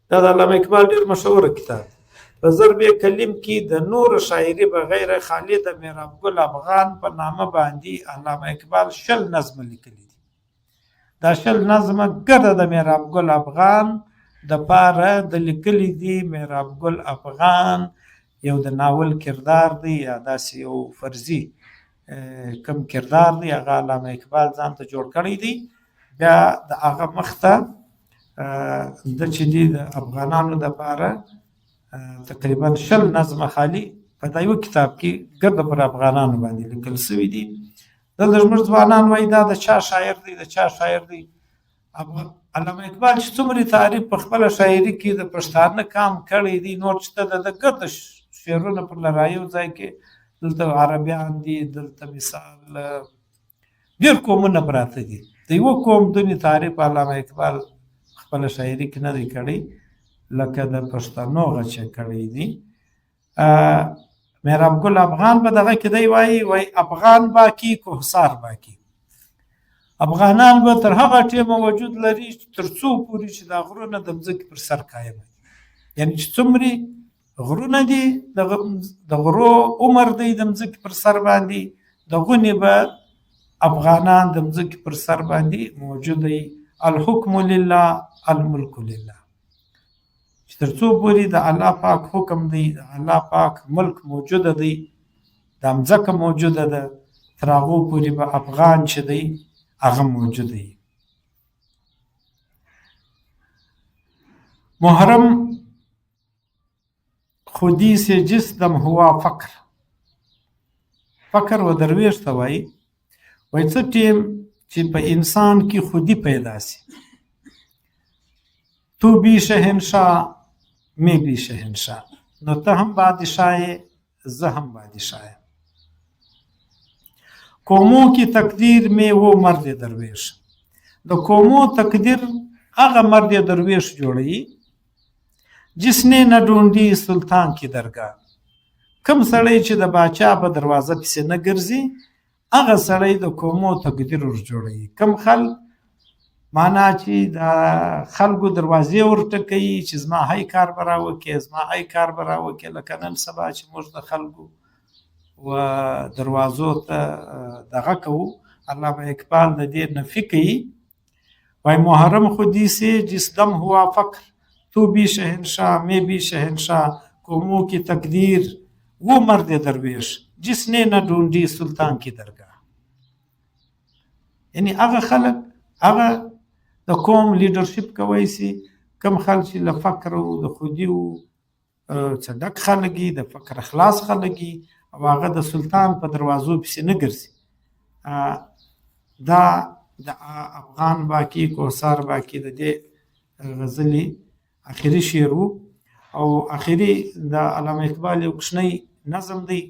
دا د علامه اقبال ډېر مشهوره کتاب دی. په ضرب کلم کې د نور شاعري بغیر خالی د میراب ګل افغان په نامه باندې علامه اقبال 20 نظم لیکلي دي. دا 20 نظمه ګډه د میراب ګل افغان د پاره د لیکلي دي. میراب ګل افغان یو د ناول کردار دی یا داسې یو فرضي کم کردار دی، هغه علامه اقبال ځان ته جوړ کړی دی. بیا د هغه مخته د چې دی د افغانانو دپاره تقریبا 20 نظمه خالي په دا یو کتاب کې ګرده پر افغانانو باندې لیکل شوي دي. دلته زموږ ځوانان وایي دا د چا شاعر دی، د چا شاعر دی. علامه اقبال چې څومره تعریف په خپله شاعري کې د پښتانه کام کړی دی، نور چې د ګرده شعرونه پر لرایو ځای کې دلته عربیان دي، دلته مثال ډېر قومونه پراته دي. د یو قوم دونې تعریف علامه اقبال خپله شاعري کې نه دی کړی لکه د پښتنو غچه کړی دی. میراب ګل افغان په دغه کې دی وایي افغان باقي کوهسار باقي. افغانان به تر هغه ټیمه وجود لري تر څو پورې چې دا غرونه د مځکې پر سر قایم دي. یعنی چې څومره غرونه دي د غرو عمر دی د مځکې پر سر باندې، د غونې به افغانان د مځکې پر سر باندې موجود دی. الحکم لله الملک لله، چې تر څو پورې د الله پاک حکم دی، د الله پاک ملک موجوده دی، د مځکه موجوده ده، تر هغو پورې به افغان چې دی هغه موجود دی. محرم خودی سے جس دم ہوا فقر. فقر و درویش ته وایي څه ټیم چې په انسان کې خودی پیدا سي. تو بھی شهنشاه میں بھی شهنشاه، نو ته هم بادشاه زه هم بادشاه. قوموں کی تقدیر میں وہ مرد درویش، د قوموں تقدیر هغه مرد درویش جوړي جس نے نه ډونډي سلطان کی درگاه. کم سړی چې د باچا په دروازه پسې نه ګرځي هغه سړی د قومو تقدیر ور جوړوي. کم خلک معنا چې د خلکو دروازې ورټکوي چې زما هی کار به راوکړي، زما هی کار به راوکړي. لکه نن سبا چې موږ د خلکو و دروازو ته دغه کوو. علامه اقبال د دې نفي کوي، وای محرم خودی سے جس دم ہوا فقر، تو بھی شہنشاہ میں بھی شہنشاہ، قوموں کی تقدیر وہ مرد درویش جس نے نہ ڈھونڈی سلطان کی درگاه. یعنی هغه خلک هغه د قوم لیډرشپ کوي سي کم خلک چې له فقر او د خودي او صدق خلګي د فقر خلاص خلګي او هغه د سلطان په دروازو پسې نه ګرځي. دا د افغان باقي کوثر باقي د دې غزلي اخري شعر او اخري د علامه اقبال یو کوچنی نظم دی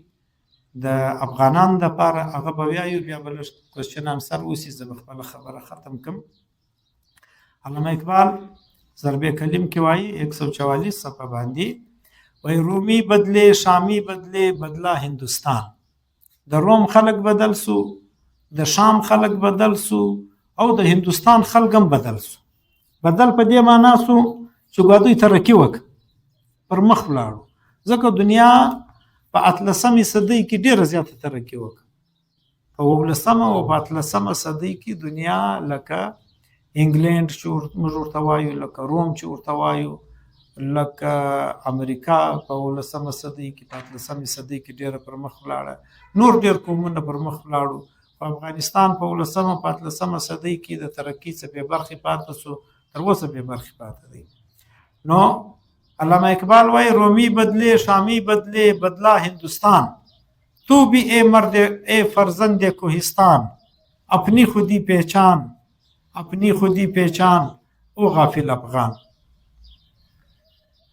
د افغانان دپاره. هغه به وایو بیا بل کوېسچن انسر اوسي. زه به خپله خبره ختم کړم. علامه اقبال ضرب کلم کې وایي 144 صفحه باندې وایي رومي بدلې شامي بدلې بدلا هندوستان. د روم خلک بدل سو، د شام خلک بدل سو او د هندوستان خلک هم بدل سو. بدل په دې معنا سو چې دوی ترقي وکړه، پر مخ ولاړو. ځکه دنیا په 18مې صدۍ کې ډېره زیاته ترقي وکړه. په 19مه او په 18مه صدۍ کې دنیا لکه انګلند چې موږ ورته وایو، لکه روم چې ورته وایو، لکه امریکا په 19مه صدۍ کې، په 18مې صدۍ کې ډېره پر مخ ولاړه. نور ډېر قومونه پر مخ ولاړو. په افغانستان په 19مه په 18مه صدۍ کې د ترقي څخه بې برخې پاتې سو، تر اوسه بې برخې پاتې دی. نو علامہ اقبال وای رومی بدلے شامی بدلے بدلا ہندوستان، تو بھی اے مرد اے فرزند کوہستان، اپنی خودی پہچان اپنی خودی پہچان، او غافل افغان.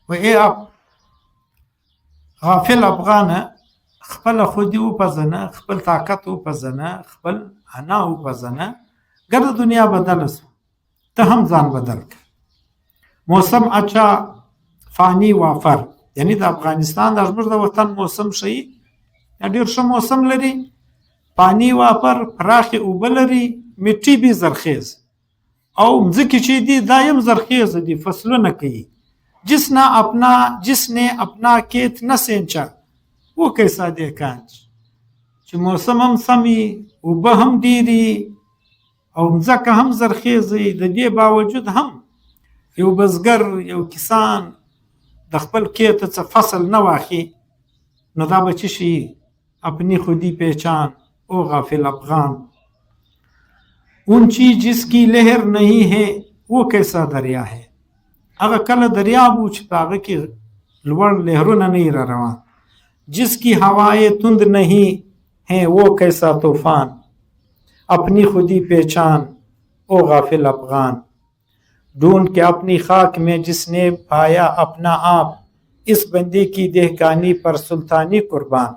و ای غافل افغانه، خپل خودی وپزنه، خپل طاقت وپزنه، خپل انا وپزنه، ګرد دنیا بدل سو، ته هم ځان بدل کړه. موسم اچا فانی وافر، یعنی د افغانستان د زموږ د وطن موسم ښیي، ډېر ښه موسم لري، پانی وافر، پراخې اوبه لري، مټي بي زرخیز، او مځکې چې دي دا یم زرخیز دي، فصلونه کوي. جس نے اپنا کیت نه سینچا वो कैसा देखा چې موسم هم سمي، اوبه هم ډېري، او مځکه هم زرخیزي، د دې باوجود هم یو بزګر، یو کسان د خپل کیت څخه فصل نه واخلي، نو دا به څه شي؟ اپنی خودی پہچان او غافل افغان. اون چیز جس کی لہر نہیں ہے وہ کیسا دریا ہے. هغه کله دریاب و چې په هغه کې لوړ لهرونه نه را روان. جس کی ہوائیں تند نہیں ہیں وہ کیسا طوفان. اپنی خودی پہچان او غافل افغان. ڈھونڈ کے اپنی خاک میں جس نے پایا اپنا آپ، اس بندے کی دہقانی پر سلطانی قربان.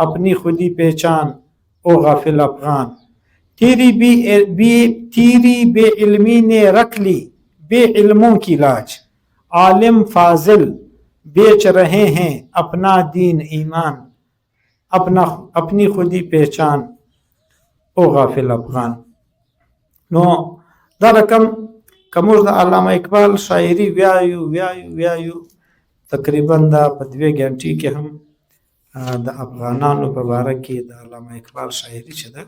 اپنی خودی پہچان او غافل افغان. تیری بے علمی نے رکھ لی بے علموں کی لاج. عالم فاضل بیچ رہے ہیں اپنا دین ایمان. اپنی خودی پہچان او غافل افغان. نو دا رقم که موږ د علامه اقبال شاعري ویایو تقریبا دا په 2 غنټې کې هم د افغانانو په باره کې د علامه اقبال شاعري چې ده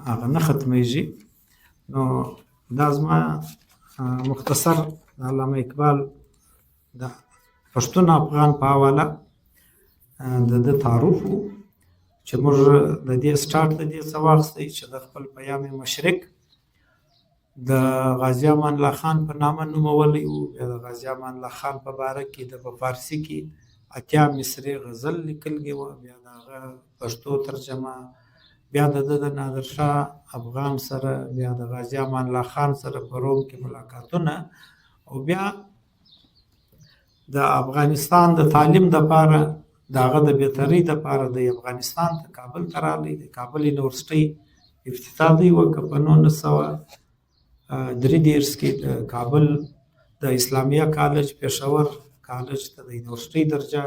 هغه نه ختمیږي. نو دا زما مختصر د علامه اقبال د پښتون افغان په حواله د ده تعارف و چې موږ د دې سټارټ د دې څه واخیستی چې د خپل پیام مشرق د غازي امان الله خان په نامه نومولی و. بیا د غازي امان الله خان په باره کې د په فارسي کې 80 مصري غزل لیکلې وه، بیا د هغه پښتو ترجمه، بیا د ده د نادرشاه افغان سره، بیا د غازي امان الله خان سره په روم کې ملاقاتونه، او بیا د افغانستان د تعلیم دپاره د هغه د بهترۍ دپاره د افغانستان ته کابل ته راغلی. د کابل یونیورسټۍ افتتاح دی وکړه په 1933 کې. د کابل د اسلامیه کالج پېښور کالج ته د یونیورسټۍ درجه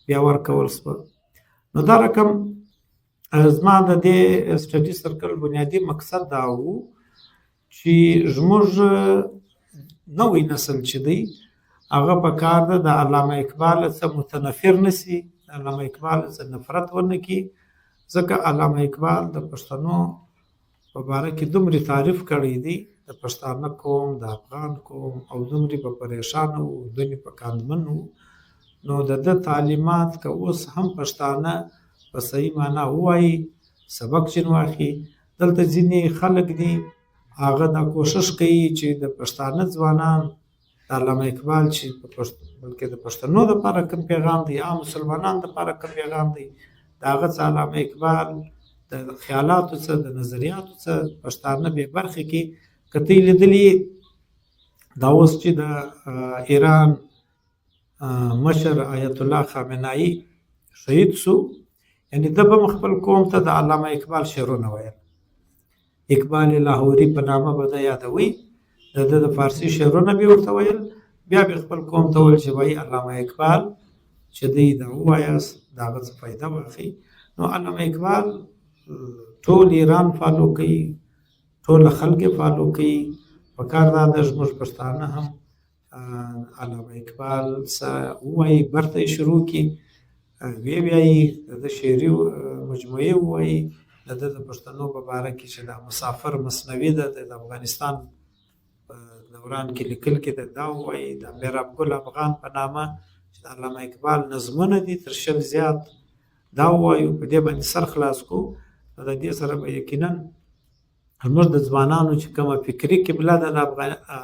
بیا ورکول شوه. نو دا رقم زما د دې سټډي سرکل بنیادي مقصد دا و چې زموږ نوی نسل چې دی هغه په کار ده د علامه اقبال څخه متنفر نسی، د علامه اقبال څخه نفرت ونه کړي، ځکه علامه اقبال د پښتنو په باره کې دومره تعریف کړی دی، د پښتانه قوم، د افغان قوم، او دومره په پریشان وو، دومره په کاندمن وو. نو د ده تعلیمات که اوس هم پښتانه په صحیح معنا ووایي، سبق ځینې واخلي. دلته ځینې خلک دي هغه دا کوشش کوي چې د پښتانه ځوانان د علامه اقبال چې بلکې د پښتنو دپاره کوم پیغام دی، عام مسلمانانو دپاره کوم پیغام دی، د هغه څه علامه اقبال د خیالاتو څه، د نظریاتو څه پښتانه بې برخې کې. که ته یې لیدلي دا اوس چې د ایران مشر آیت الله خامنه‌ای شهید سو، یعنی ده به خپل قوم ته د علامه اقبال شعرونه ویل. اقبال لاهوري په نامه به ده یادوي، د ده د فارسي شعرونه به ورته ویل، بیا به خپل قوم ته ویل چې وایي علامه اقبال چې دی دا ووایاست، د هغه څه فایده واخلئ. نو علامه اقبال ټول ایران فالو کوي، ټول خلک فالو کوي. په کار دا ده زموږ پښتانه هم علامه اقبال څه ووایي، برته یې شروع کړي، ویایي، د ده شعري مجموعې ووایي، د ده د پښتنو په باره کې چې دا مسافر مثنوي ده د افغانستان په دوران کې لیکل کېده دا ووایي، د میراب ګل افغان په نامه چې د علامه اقبال نظمونه دي تر 100 زیات دا ووایو. په دې باندې سر خلاص کړو. نو د دې سره به یقینا زموږ د ځوانانو چې کومه فکري قبله ده د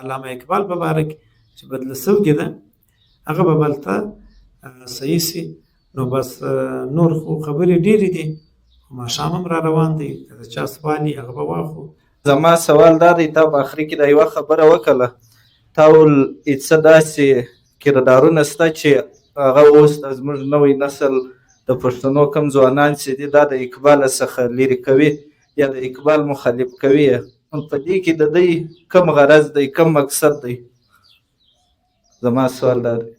علامه اقبال په باره کې چې بدله سوې ده هغه به بلته صحیح سي. نو بس نور خو خبرې ډېرې دي، ماښام هم را روان دی، که د چا سوال وي هغه به واخلو. زما سوال دا دی، تا په آخري کې دا یوه خبره وکړله، تا ویل څه داسې کردارونه شته چې هغه اوس د زموږ نوی نسل د پښتنو کم ځوانان چې دي دا د اقبال څخه لرې کوي یا د اقبال مخالف کوي. په دې کې د دوی کم غرض دی، کم مقصد دی؟ زما سوال دا دی.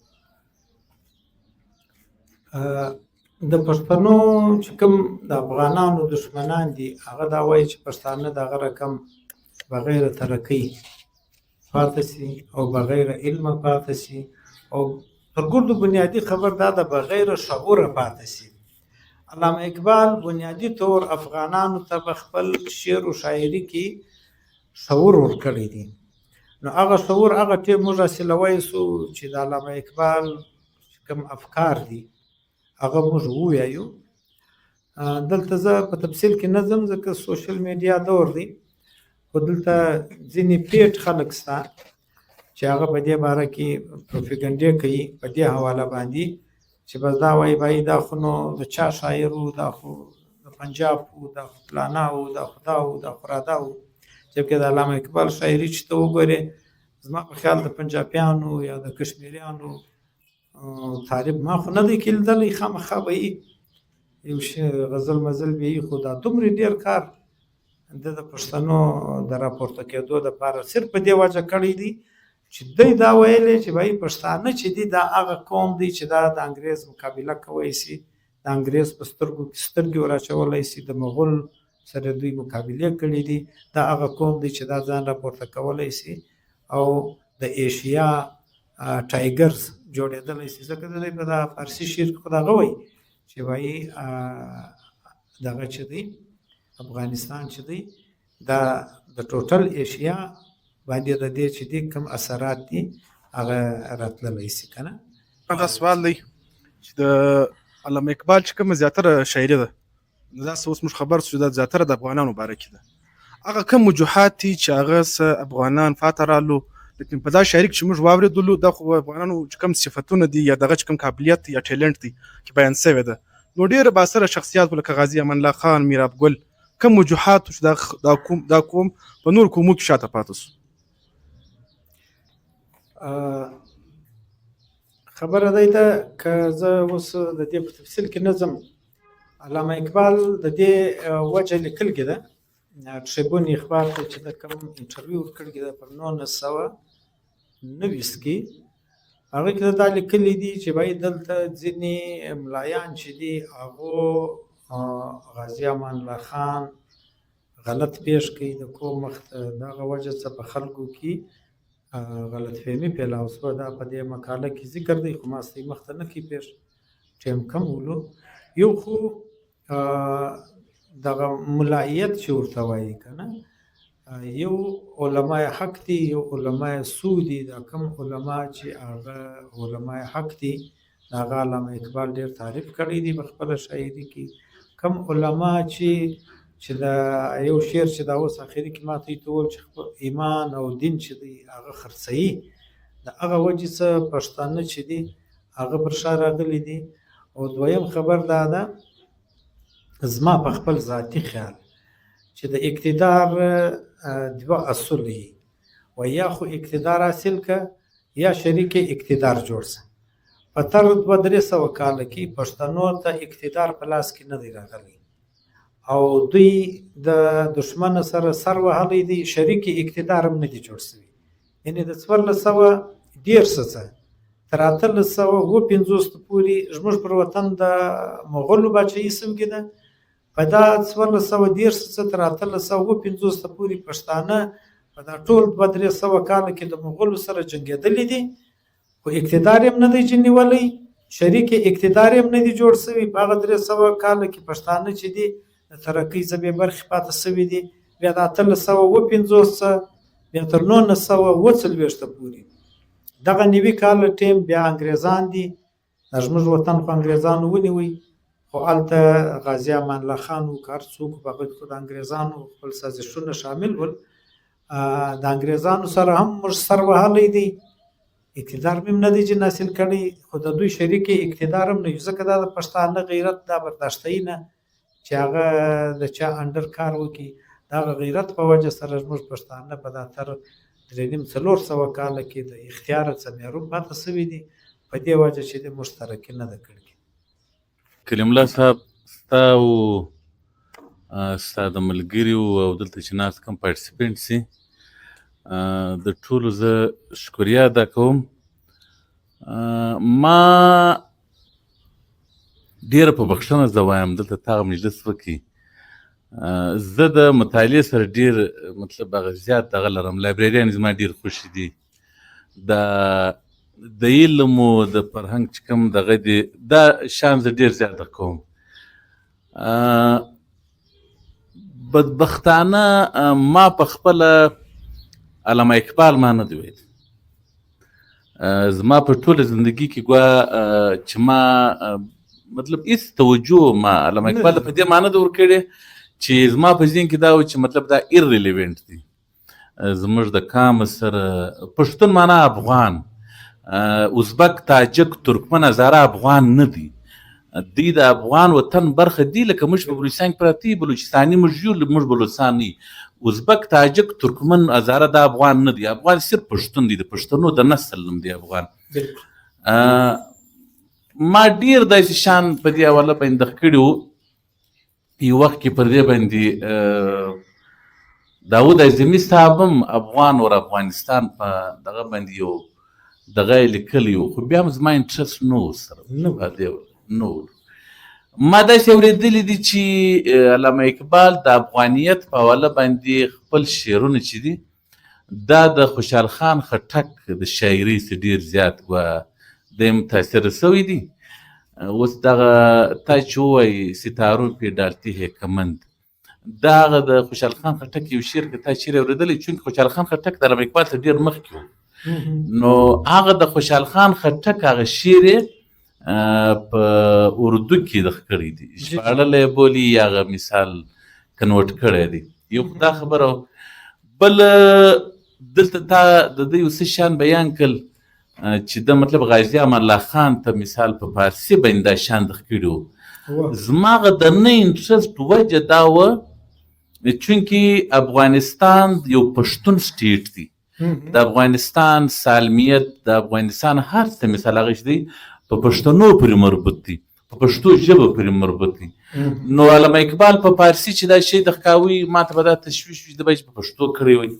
د پښتنو چې کوم د افغانانو دشمنان دي هغه دا وایي چې پښتانه د هغه رقم بغیر ترقۍ پاتې سي او بغیر علمه پاتې سي او تر ګردو بنیادي خبر دا د بغیر شعوره پاتې سي. علامه اقبال بنیادي طور افغانانو ته په خپل شعر و شاعري کې شعور ورکړی دی. نو هغه شعور هغه ټیم موږ حاصله وایسو چې د علامه اقبال کوم افکار دي هغه موږ ووایو. دلته زه په تفصیل کې نه ځم ځکه سوشل میډیا دور دی، خو دلته ځینې پیټ خلک شته چې هغه په دې باره کې پروپیګنډې کوي په دې حواله باندې چې بس دا وایي بای دا خو نو د چا شاعر و، دا خو د پنجاب و، دا خو فلانا و، دا خو دا و، دا خو رادا و. جبکې د علامه اقبال شاعري چې ته وګورې زما په خیال د پنجابیانو یا د کشمیریانو طالب ما خو نه دی کې لیدلی، خامخا به یي یو غزل مزل به یي، خو دا دومره ډېر کار د پښتنو د راپورته کېدو دپاره صرف په دې وجه کړی دی چې دوی دا ویلی چې بهی پښتانه چې دي دا هغه قوم دی چې دا د انګریز مقابله کولی سي، د انګریز په سترګو کې سترګې وراچولی سي، د مغول سره دوی مقابلې کړي دي، دا هغه قوم دی چې دا ځان راپورته کولی سي او د ایشیا ټایګرز جوړېدلی سي. ځکه د دوی په دا فارسي شعر کې خو دغه وایي چې وایي دغه چې دی افغانستان چې دی دا د ټوټل ایشیا باندې د دې چې دی کوم اثرات دي هغه راتللی سي که نه. دا سوال دی چې د علامه اقبال چې کومه زیاتره شاعري ده داسې اوس موږ خبر شو دا زیاتره د افغانانو باره کې ده، هغه کوم وجوهات دي چې هغه افغانان فاته رالو، لیکن په دا شاعري کې چې موږ واورېدلو دا خو افغانانو چې کوم صفتونه دي یا دغه چې کوم قابلیت یا ټیلنټ دی چې بیان شوی ده، نو ډېر باثره شخصیات لکه غازي امان الله خان، میراب ګل، کوم وجوهات چې دا قوم په نور قومو کې شاته پاتې شو؟ خبره دی ده که زه اوس د دې په تفصیل کې نه ځم. علامه اقبال د دې وجه لیکل کې ده ټریبون اخبار ته چې د کوم انټرویو ورکړی ده په 1919 کې هغه کې دا لیکلي دي چې بای دلته ځینې ملایان چې دي هغه غازي امان الله خان غلط پیش کوي د کوم وخت دغه وجه څه په خلکو کې غلط فهمي پیدا اوسه. دا په دې مقاله کې ذکر دی خو ما ستې مخته نه کې پیش ټیم کم ولو. یو خو دغه ملایت چې ورته وایي که نه، یو علماء حق دي، یو علماء سو دي. دا کوم علما چې هغه علماء حق دي د هغه علامه اقبال ډېر تعریف کړی دي په خپله شاعري کې. کوم علما چې دا یو شعر چې دا اوس اخري کې ما ته یې وویل چې ایمان او دین چې دی هغه خرڅوي، د هغه وجې څه پښتانه چې دي هغه پر شا راغلي دي. او دویم خبر دا ده زما په خپل ذاتي خیال چې د اقتدار دوه اصول وي، و یا خو اقتدار حاصل که یا شریک اقتدار جوړ شه. په تر 200 کاله کې پښتنو ته اقتدار په لاس کې نه دی راغلی او دوی د دشمن سره سر وهلی دی، شریک اقتدار هم نه دی جوړ شوی. یعنې د 1413 څخه تر 1850 پورې زموږ پر وطن د مغولو باچایي سوې ده. په دا 1413 څخه تر 1850 پورې پښتانه په دا ټول 200 کاله کې د مغولو سره جنګېدلي دي، خو اقتدار هم نه دی نیولی، شریک اقتدار هم نه دی جوړ شوی. په هغه 300 کاله کې پښتانه چې دي د ترقۍ څخه بې برخې پاتې شوي دي. بیا د 1850 څخه بیا تر 1940 پورې دغه 90 کاله ټیم بیا انګریزان دي، زموږ وطن خو انګریزانو ونیوی، خو هلته غازي امان الله خان و که هر څوک په هغه کې خو د انګریزانو خپل سازشونه شامل ول. د انګریزانو سره هم موږ سر وهلی دی، اقتدار هم نه دی چې حاصل کړی، خو د دوی شریک اقتدار هم نه وي. ځکه دا د پښتانه غیرت دا برداشتوي نه چې هغه د چا انډر کار وکړي. د هغه غیرت په وجه سره زموږ پښتانه په دا تر 350-400 کاله کې د اختیاره څمیرو پاتې سوي دي، په دې وجه چې د موږ ترقي نه ده کړې. کلیم الله صاحب، ستا او ستا د ملګرو او دلته چې ناست کوم پارټیسپینټ سي د ټولو زه شکریه ادا کوم. ما ډېره په بخښنه زه وایم دلته تا مجلس وکړي، زه د مطالعې سره ډېر مطلب هغه زیات دغه لرم، لایبرریان زما ډېر خوښي دي. د علم او د فرهنګ چې کوم دغه دی دا شان زه ډېر زیاته کوم. بدبختانه ما په خپله علامه اقبال ما نه دی ویل. زما په ټوله زندگی کې ګویا چې ما مطلب هېڅ توجه ما علامه اقبال ته په دې معنی ده ورکړې چې زما په ذهن کې دا و چې مطلب دا ایرریلیونټ دی. زموږ د قام سره پښتون معنا افغان، ازبک، تاجک، ترکمن، هزاره افغان نه دی. دوی د افغان وطن برخه دي، لکه موږ په بلوچستان کې پراته یو، بلوچستاني موږ یو، موږ بلوچستان نه. ازبک، تاجک، ترکمن، هزاره دا افغان نه دی. افغان صرف پښتون دی، د پښتنو د نسل نوم دی افغان. ما ډېر داسې شان په دې حواله باندې دغه کړي وو. یو وخت کې پر دې باندې داود اعظمي صاحب هم افغان ور افغانستان په دغه باندې یو دغه یې لیکلی و، خو بیا هم زما انټرست نه و سره نه و. ما داسې اورېدلي دي چې علامه اقبال د افغانیت په حواله باندې خپل شعرونه چې دي دا د خوشحال خان خټک د شاعرۍ څخه ډېر زیات دی متاثره سوی دي. اوس دغه تا چې ووایي ستارو پې ډالتي ہے کمند، دا هغه د خوشحال خان خټک یو شعر که تا چیرې اورېدلی، چونکې خوشحال خان خټک د علامه اقبال څخه ډېر مخکې و. نو هغه د خوشحال خان خټک هغه شعر یې په اردو کې دغه کړی دی، ژباړلی بولي یا هغه مثال کنورټ کړی دی. یو دا خبره. بل دلته تا د ده یو څه شان بیان کړل چې د مطلب غازي امان الله خان ته مثال په فارسي باندې دا شان دغه کړي وو. زما هغه د نه انټرست وجه دا وه چونکې افغانستان یو پښتون سټیټ دی. د افغانستان سالمیت، د افغانستان هر څه مثال هغه دی په پښتنو پورې مربوط دی، په پښتو ژبه پورې مربوط دی. نو علامه اقبال په فارسي چې دا شی دغه کاوه ما ته به دا تشویش وي د به په پښتو کړی وی.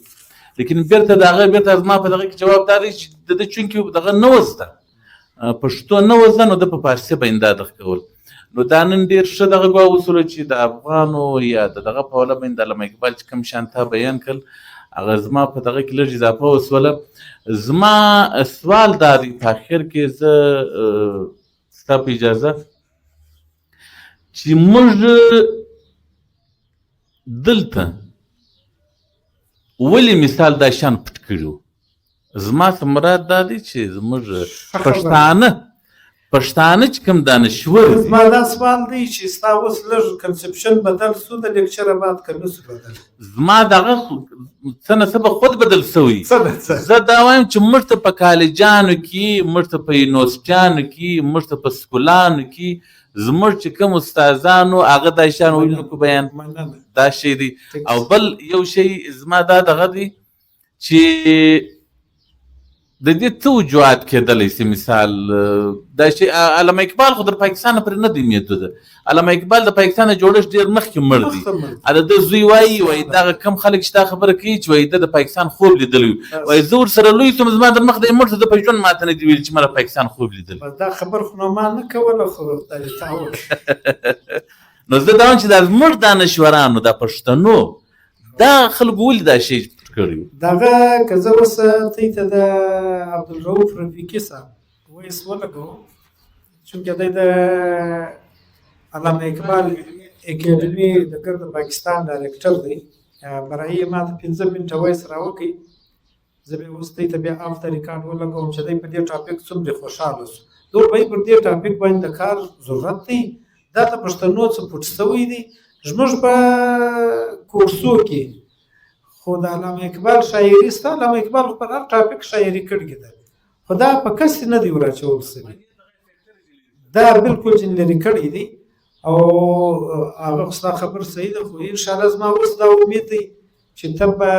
لیکن بیرته د هغه بیرته زما په دغه کې جواب دا دی چې د ده چونکې دغه نه و زده، پښتو نه و زده، نو ده په فارسي باندې دا دغه کول. نو دا نن ډېر ښه دغه واوسوله چې د افغانو یا د دغه په حواله باندې د علامه اقبال چې کوم شان تا بیان کړل هغه زما په دغه کې لږ اضافه وسوله. زما سوال دا دی په اخر کې زه ستا په اجازه چې موږ دلته ولې مثال دا شان پټ کړي وو. زما څه مراد دا دی چې زموږ پښتانه چې کوم دانشور دي. زما دا سوال دی چې ستا اوس لږ کنسپشن بدل سو د لیکچره بعد که نه سو بدل؟ زما دغه څه نه څه به خود بدل سوی. زه دا وایم چې موږ ته په کالجانو کې، موږ ته په یونیورسټیانو کې، موږ ته په سکولانو کې زموږ چې کوم استادانو هغه دا شیان ویلي کو بیان دا شی دی. او بل یو شی زما دا دغه دی چې د دې څه وجوهات کېدلی سي. مثال دا شی علامه اقبال خو در پاکستان پرې نه دی محدوده. علامه اقبال د پاکستان جوړښت ډېر مخکې مړ دی. د ده زوی وایي دغه کم خلک چې دا خبره کوي چې وایي ده د پاکستان خوب لیدلی وایي زه ورسره لوی سوم زما در مخ دی مړ ته ده په ژوند ماته نه دي ویلي چې ما د پاکستان خوب لیدلی. دا خبر خو نو ما نه کوله خو تا وکړه. نو زه دا وایم چې دا زموږ دانشورانو دا پښتنو دا خلکو ولې دا شی دغه که زه اوس تی ته د عبدالرؤف رفیقي صاحب ویس ولګوم چونکې دی د علامه اقبال اکیډمي د ګرد پاکستان ډایرکټر دی. برایي ما ته 15 منټه ویس راوکړي، زه به اوس دی ته بیا افته ریکارډ ولګوم چې دی په دې ټاپک څومره خوشحاله سو. دوی به پر دې ټاپک باندې د کار ضرورت دی. دا د پښتنو څه پټ سوی دی زموږ په کورسو کې. خو د علامه اقبال شاعري ستا علامه اقبال پر هر ټاپک شاعري کړې ده، خو دا په کسې نه دی وراچول سوي، دا بلکل جنري کړی دی. او هغه ستا خبر صحیح ده خو انشاءالله زما اوس دا امید دی چې ته به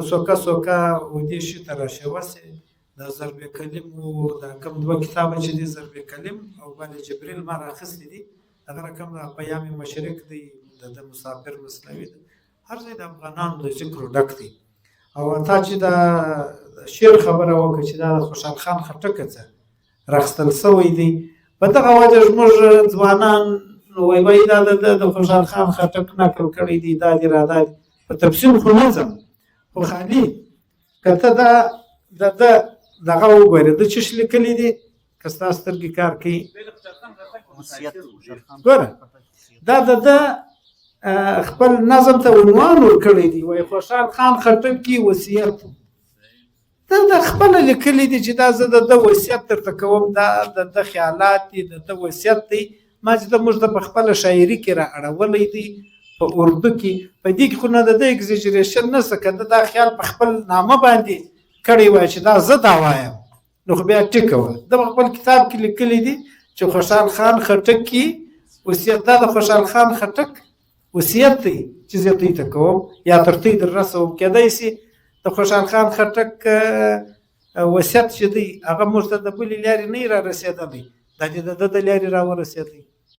سوکه سوکه ودې شي ته راشې وسې دا ضرب کلم و دا کوم دوه کتابه چې دي ضرب کلم او بل جبریل ما راخیستي دي هغه رقم د پیام مشرق دی د مسافر مصنوي ده هر ځای د افغانانو د ذکر ډک دی او تا چې دا شعر خبره وکړه چې دا د خوشحال خان خټک څه راخیستل سوی دی په دغه وجه زموږ ځوانان وایي دا د خوشحال خان خټک نقل کړی دی دا دی را دا دی په تفصیل خو نه ځم خو خالي که ته دغه وګورې د څه لیکلي دي که ستا سترګې کار کوي ګوره دا د خپل نظم ته عنوان ورکړی دی وایي خوشحال خان خټک کی وصیت دا د خپله لیکلي دي چې دا زه د ده وصیت درته کوم دا د ده خیالات دي د ده وصیت دی ما چې د موږ د په خپله شاعري کې را اړولی دی په اردو کې په دې کې خو نه د ده اګزیجریشن نشته که ده دا خیال په خپل نامه باندې کړی وای چې دا زه دا وایم نو خو بیا ټیکه وه ده په خپل کتاب کې لیکلی دي چې خوشحال خان خټک کې وصیت دا د خوشحال خان خټک وصیت دی چې زه دوی ته کوم یا تر دوی در رسوم کیدای شي د خوشحال خان خټک وصیت چې دی هغه موږ ته د بلې لارې نه را رسېدلی دا دې د ده د لارې را ورسېدی